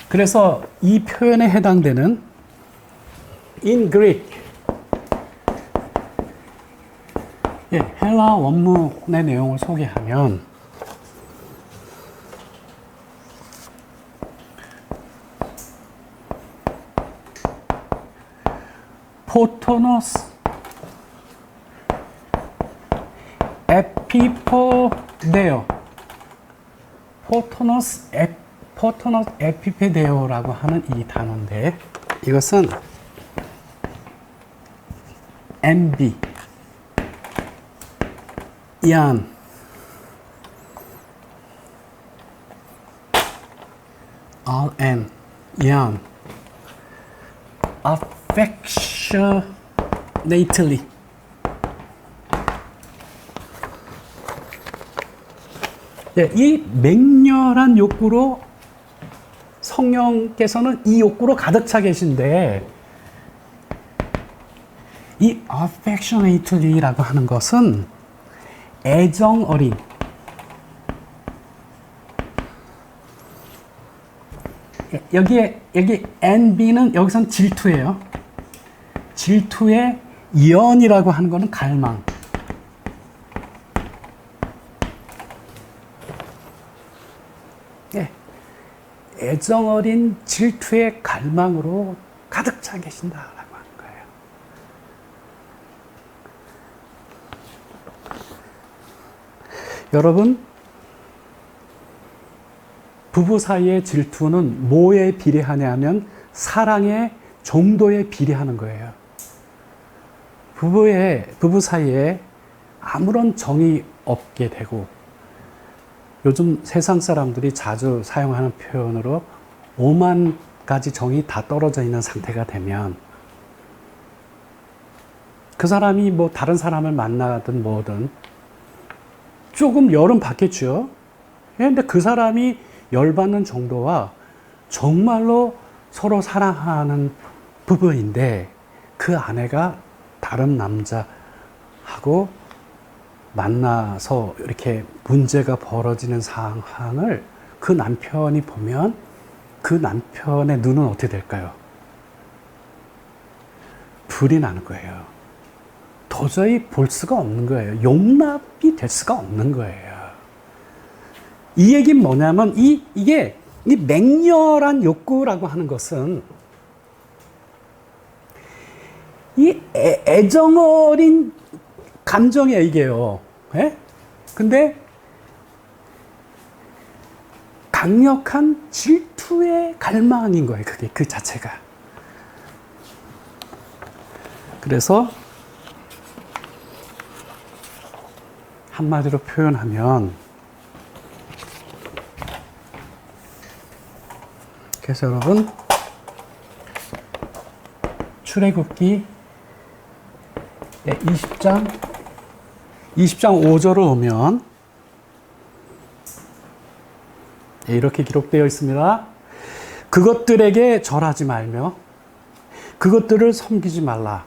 그래서 이 표현에 해당되는 in Greek, 예, 헬라 원문의 내용을 소개하면, 포토노스 에피포데오, 포토노스 에피페데오라고 하는 이 단어인데, 이것은 MB, ion, RN, ion, affectionately, 예, 이 맹렬한 욕구로 성령께서는 이 욕구로 가득 차 계신데, 이 affectionately라고 하는 것은 애정 어린, 여기 NB는 여기선 질투예요. 질투의 이언이라고 하는 거는 갈망. 예, 애정 어린 질투의 갈망으로 가득 차 계신다라고 하는 거예요. 여러분, 부부 사이의 질투는 뭐에 비례하냐면 사랑의 정도에 비례하는 거예요. 부부 사이에 아무런 정이 없게 되고, 요즘 세상 사람들이 자주 사용하는 표현으로 5만 가지 정이 다 떨어져 있는 상태가 되면 그 사람이 뭐 다른 사람을 만나든 뭐든 조금 열은 받겠죠. 근데 그 사람이 열받는 정도와 정말로 서로 사랑하는 부부인데 그 아내가 다른 남자하고 만나서 이렇게 문제가 벌어지는 상황을 그 남편이 보면 그 남편의 눈은 어떻게 될까요? 불이 나는 거예요. 도저히 볼 수가 없는 거예요. 용납이 될 수가 없는 거예요. 이 얘기는 뭐냐면 이게 이 맹렬한 욕구라고 하는 것은 이 애정 어린 감정이에요, 이게요. 예? 근데 강력한 질투의 갈망인 거예요, 그게 그 자체가. 그래서 한마디로 표현하면, 그래서 여러분 출애굽기 20장 5절을 보면 이렇게 기록되어 있습니다. 그것들에게 절하지 말며 그것들을 섬기지 말라.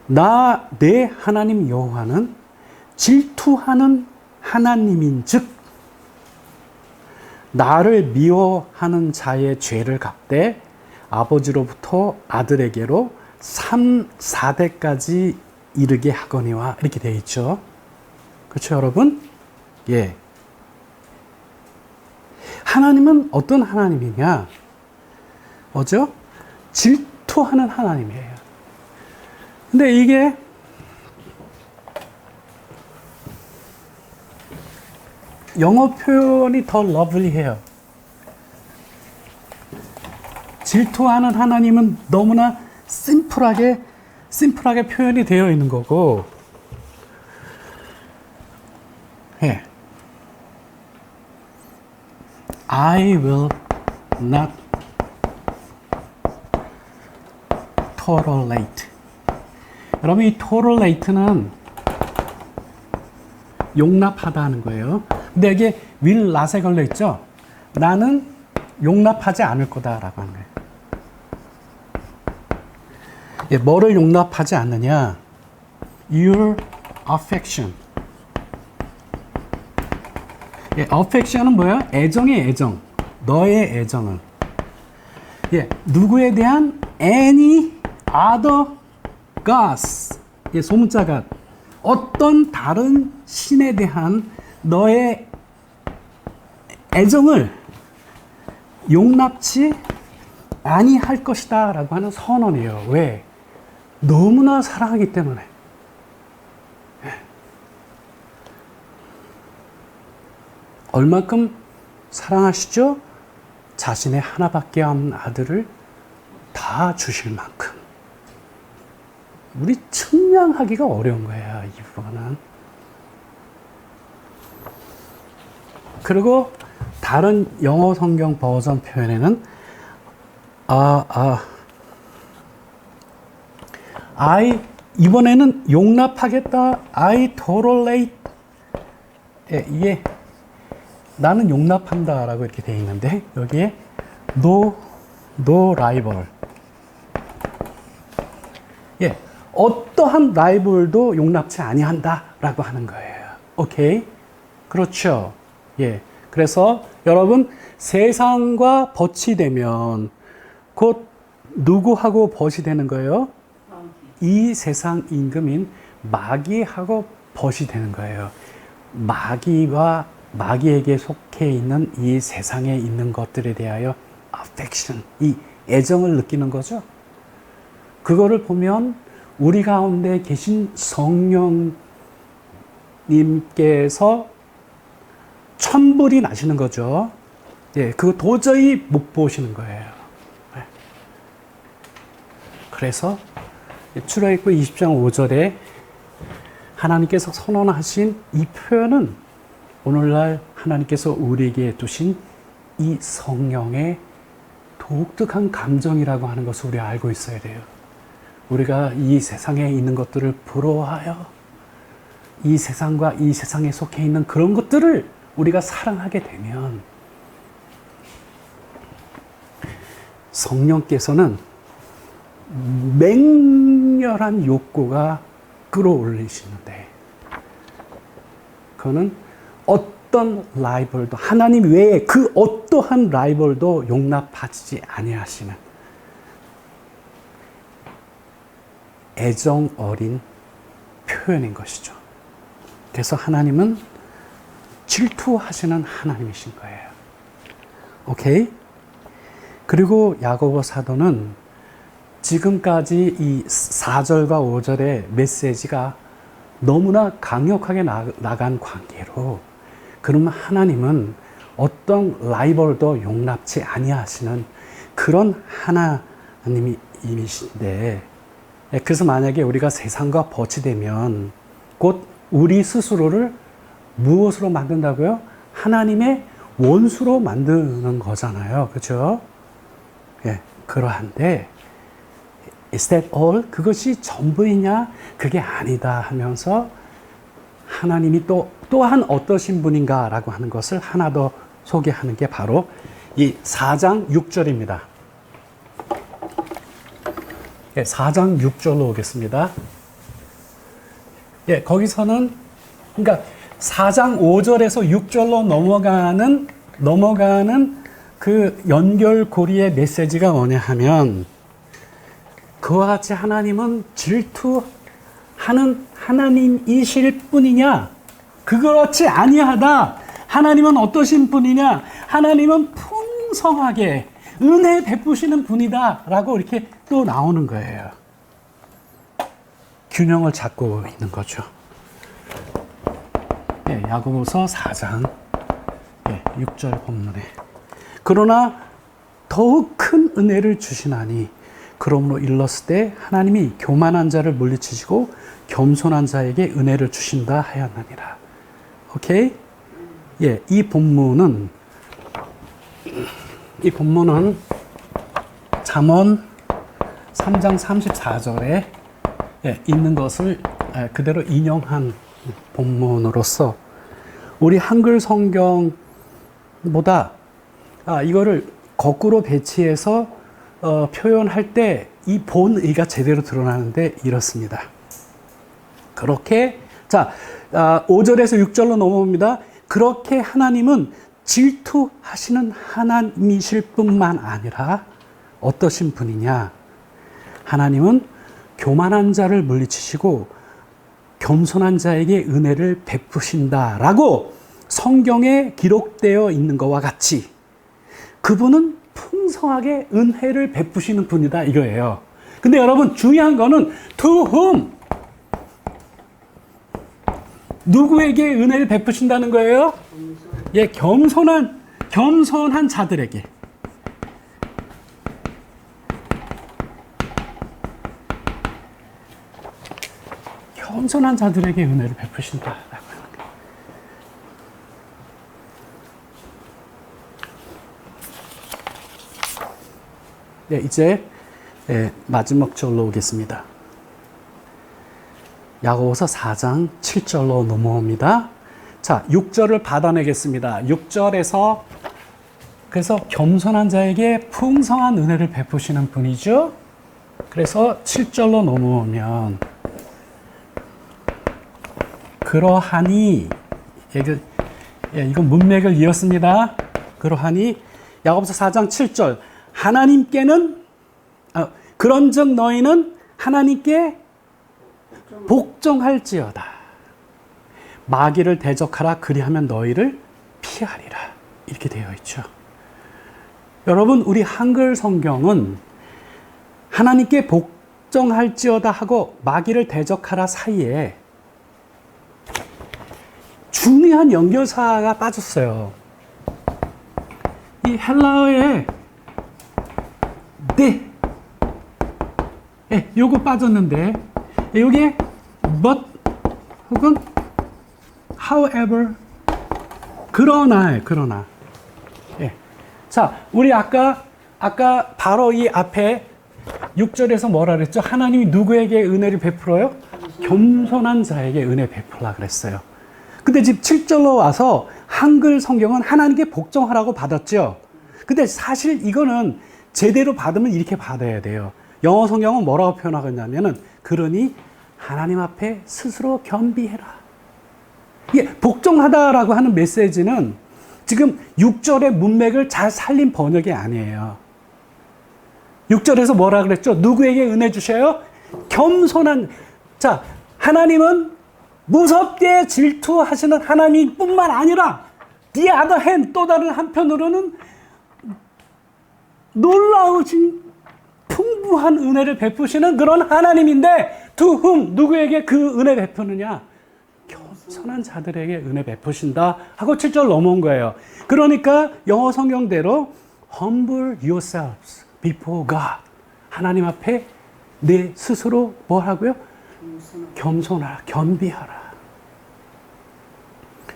나 내 하나님 여호와는 질투하는 하나님인즉 나를 미워하는 자의 죄를 갚되 아버지로부터 아들에게로 3, 4대까지 이르게 하거니와, 이렇게 되어 있죠. 그렇죠, 여러분? 예. 하나님은 어떤 하나님이냐? 뭐죠? 질투하는 하나님이에요. 근데 이게 영어 표현이 더 러블리해요. 질투하는 하나님은 너무나 심플하게 표현이 되어 있는 거고, 예. I will not tolerate. 여러분, 이 tolerate는 용납하다는 거예요. 근데 여기에 will not에 걸려 있죠? 나는 용납하지 않을 거다라고 하는 거예요. 예, 뭐를 용납하지 않느냐? Your affection. 예, affection은 뭐야? 애정의 애정. 너의 애정을. 예, 누구에 대한 any other gods. 예, 소문자가 어떤 다른 신에 대한 너의 애정을 용납치 아니할 것이다 라고 하는 선언이에요. 왜? 너무나 사랑하기 때문에. 얼만큼 사랑하시죠? 자신의 하나밖에 없는 아들을 다 주실 만큼. 우리 측량하기가 어려운 거예요, 이 부분은. 그리고 다른 영어 성경 버전 표현에는 이번에는 용납하겠다. I tolerate. 예, 이게 나는 용납한다 라고 이렇게 되어 있는데, 여기에 no rival. 예, 어떠한 라이벌도 용납치 아니한다 라고 하는 거예요. 오케이? 그렇죠. 예. 그래서 여러분, 세상과 벗이 되면 곧 누구하고 벗이 되는 거예요? 이 세상 임금인 마귀하고 벗이 되는 거예요. 마귀와 마귀에게 속해 있는 이 세상에 있는 것들에 대하여 affection, 이 애정을 느끼는 거죠. 그거를 보면 우리 가운데 계신 성령님께서 천불이 나시는 거죠. 예, 그거 도저히 못 보시는 거예요. 네. 그래서 출애굽기 20장 5절에 하나님께서 선언하신 이 표현은 오늘날 하나님께서 우리에게 두신 이 성령의 독특한 감정이라고 하는 것을 우리가 알고 있어야 돼요. 우리가 이 세상에 있는 것들을 부러워하여 이 세상과 이 세상에 속해 있는 그런 것들을 우리가 사랑하게 되면 성령께서는 맹렬한 욕구가 끌어올리시는데 그거는 어떤 라이벌도 하나님 외에 그 어떠한 라이벌도 용납하지 아니하시는 애정 어린 표현인 것이죠. 그래서 하나님은 질투하시는 하나님이신 거예요. 오케이? 그리고 야고보 사도는 지금까지 이 4절과 5절의 메시지가 너무나 강력하게 나간 관계로 그러면 하나님은 어떤 라이벌도 용납치 아니하시는 그런 하나님이신데 그래서 만약에 우리가 세상과 버치되면 곧 우리 스스로를 무엇으로 만든다고요? 하나님의 원수로 만드는 거잖아요. 그렇죠? 예, 그러한데 Is that all? 그것이 전부이냐? 그게 아니다 하면서 하나님이 또한 어떠신 분인가 라고 하는 것을 하나 더 소개하는 게 바로 이 4장 6절입니다. 예, 4장 6절로 오겠습니다. 예, 거기서는 그러니까 4장 5절에서 6절로 넘어가는 그 연결고리의 메시지가 뭐냐 하면 그와 같이 하나님은 질투하는 하나님이실 뿐이냐? 그렇지 아니하다. 하나님은 어떠신 분이냐? 하나님은 풍성하게 은혜 베푸시는 분이다. 라고 이렇게 또 나오는 거예요. 균형을 잡고 있는 거죠. 네, 야고보서 4장 6절 본문에 그러나 더욱 큰 은혜를 주시나니 그러므로 일렀을 때 하나님이 교만한 자를 물리치시고 겸손한 자에게 은혜를 주신다 하였느니라. 오케이? 예, 이 본문은 잠언 3장 34절에 있는 것을 그대로 인용한 본문으로서 우리 한글 성경보다 이거를 거꾸로 배치해서 표현할 때 이 본의가 제대로 드러나는데 이렇습니다. 그렇게 5절에서 6절로 넘어옵니다. 그렇게 하나님은 질투하시는 하나님이실 뿐만 아니라 어떠신 분이냐? 하나님은 교만한 자를 물리치시고 겸손한 자에게 은혜를 베푸신다라고 성경에 기록되어 있는 것과 같이 그분은 풍성하게 은혜를 베푸시는 분이다 이거예요. 근데 여러분 중요한 거는 to whom? 누구에게 은혜를 베푸신다는 거예요? 예, 겸손한 자들에게. 겸손한 자들에게 은혜를 베푸신다라고 하는 거예요. 네, 이제 마지막 절로 오겠습니다. 야고보서 4장 7절로 넘어옵니다. 자, 6절을 받아내겠습니다. 6절에서 그래서 겸손한 자에게 풍성한 은혜를 베푸시는 분이죠. 그래서 7절로 넘어오면 그러하니 이건 문맥을 이었습니다. 그러하니 야고보서 4장 7절 하나님께는 그런즉 너희는 하나님께 복종할지어다. 마귀를 대적하라 그리하면 너희를 피하리라. 이렇게 되어 있죠. 여러분, 우리 한글 성경은 하나님께 복종할지어다 하고 마귀를 대적하라 사이에 중요한 연결사가 빠졌어요. 이 헬라어에 네, 요거 빠졌는데 여기에 but 혹은 however 그러나 예. 자, 우리 아까 바로 이 앞에 6절에서 뭐라 그랬죠? 하나님이 누구에게 은혜를 베풀어요? 겸손한 자에게 은혜 베풀라 그랬어요. 근데 지금 7절로 와서 한글 성경은 하나님께 복종하라고 받았죠. 근데 사실 이거는 제대로 받으면 이렇게 받아야 돼요. 영어 성경은 뭐라고 표현하고 있냐면은 그러니 하나님 앞에 스스로 겸비해라. 이게 복종하다라고 하는 메시지는 지금 6절의 문맥을 잘 살린 번역이 아니에요. 6절에서 뭐라 그랬죠? 누구에게 은혜 주셔요? 겸손한. 자, 하나님은 무섭게 질투하시는 하나님뿐만 아니라 the other hand, 또 다른 한편으로는 놀라우신 풍부한 은혜를 베푸시는 그런 하나님인데 to whom, 누구에게 그 은혜 베푸느냐? 겸손한 자들에게 은혜 베푸신다 하고 7절 넘어온 거예요. 그러니까 영어 성경대로 humble yourselves before God, 하나님 앞에 내 스스로 뭐 하고요? 겸손하라, 겸비하라.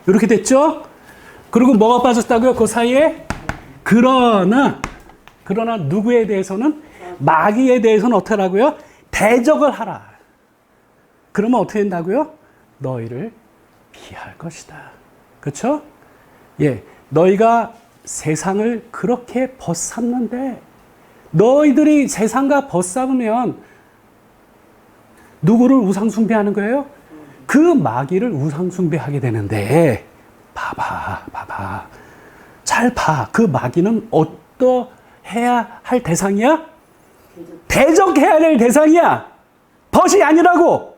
이렇게 됐죠? 그리고 뭐가 빠졌다고요? 그 사이에? 그러나 누구에 대해서는? 마귀에 대해서는 어떻게 하라고요? 대적을 하라. 그러면 어떻게 된다고요? 너희를 피할 것이다. 그렇죠? 예, 너희가 세상을 그렇게 벗삼는데 너희들이 세상과 벗삼으면 누구를 우상숭배하는 거예요? 그 마귀를 우상숭배하게 되는데 봐봐. 잘 봐. 그 마귀는 어떠해야 할 대상이야? 대적해야 될 대상이야. 벗이 아니라고.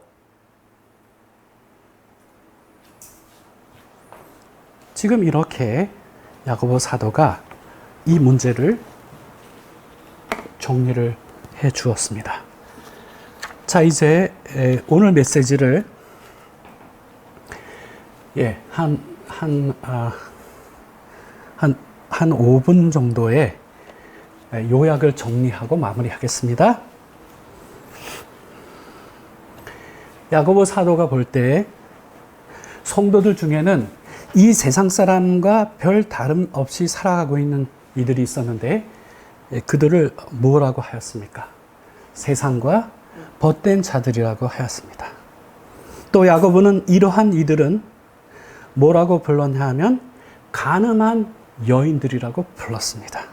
지금 이렇게 야고보 사도가 이 문제를 정리를 해 주었습니다. 자, 이제 오늘 메시지를 한 5분 정도의 요약을 정리하고 마무리하겠습니다. 야고보 사도가 볼 때 성도들 중에는 이 세상 사람과 별 다름 없이 살아가고 있는 이들이 있었는데 그들을 뭐라고 하였습니까? 세상과 벗된 자들이라고 하였습니다. 또 야고보는 이러한 이들은 뭐라고 불렀냐 하면 간음한 여인들이라고 불렀습니다.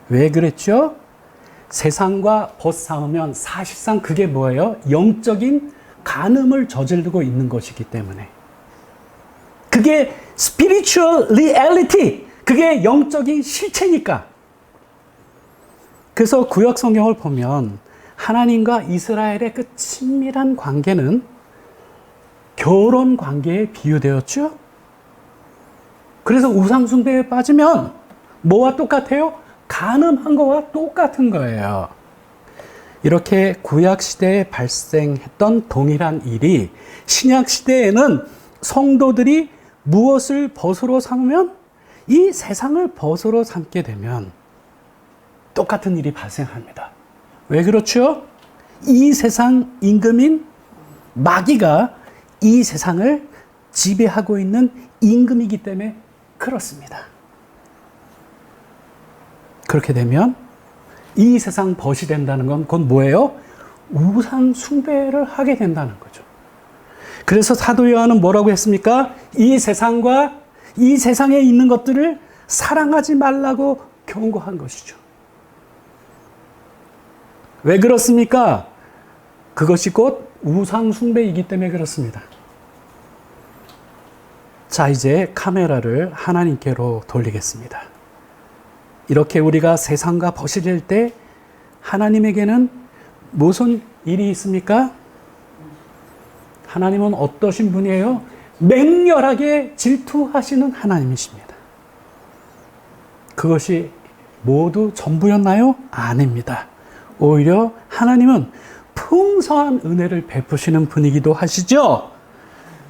왜 그랬죠? 세상과 벗삼으면 사실상 그게 뭐예요? 영적인 간음을 저지르고 있는 것이기 때문에. 그게 spiritual reality, 그게 영적인 실체니까. 그래서 구약 성경을 보면 하나님과 이스라엘의 그 친밀한 관계는 결혼 관계에 비유되었죠. 그래서 우상숭배에 빠지면 뭐와 똑같아요? 간음한 거와 똑같은 거예요. 이렇게 구약 시대에 발생했던 동일한 일이 신약 시대에는 성도들이 무엇을 벗으로 삼으면 이 세상을 벗으로 삼게 되면 똑같은 일이 발생합니다. 왜 그렇죠? 이 세상 임금인 마귀가 이 세상을 지배하고 있는 임금이기 때문에 그렇습니다. 그렇게 되면 이 세상 벗이 된다는 건 그건 뭐예요? 우상 숭배를 하게 된다는 거죠. 그래서 사도 요한은 뭐라고 했습니까? 이 세상과 이 세상에 있는 것들을 사랑하지 말라고 경고한 것이죠. 왜 그렇습니까? 그것이 곧 우상 숭배이기 때문에 그렇습니다. 자, 이제 카메라를 하나님께로 돌리겠습니다. 이렇게 우리가 세상과 벗이 될 때 하나님에게는 무슨 일이 있습니까? 하나님은 어떠신 분이에요? 맹렬하게 질투하시는 하나님이십니다. 그것이 모두 전부였나요? 아닙니다. 오히려 하나님은 풍성한 은혜를 베푸시는 분이기도 하시죠.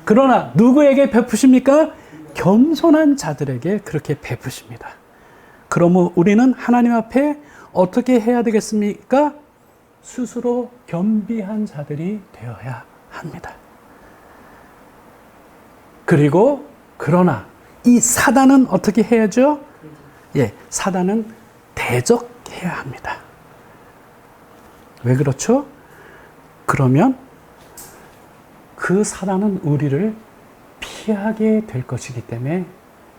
그러나 누구에게 베푸십니까? 겸손한 자들에게 그렇게 베푸십니다. 그러므로 우리는 하나님 앞에 어떻게 해야 되겠습니까? 스스로 겸비한 자들이 되어야 합니다. 그리고 그러나 이 사단은 어떻게 해야죠? 예, 사단은 대적해야 합니다. 왜 그렇죠? 그러면 그 사단은 우리를 피하게 될 것이기 때문에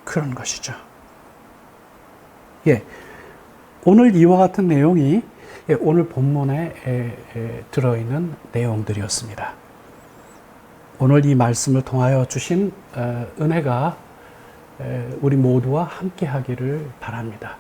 그런 것이죠. 예, 오늘 이와 같은 내용이 오늘 본문에 들어있는 내용들이었습니다. 오늘 이 말씀을 통하여 주신 은혜가 우리 모두와 함께 하기를 바랍니다.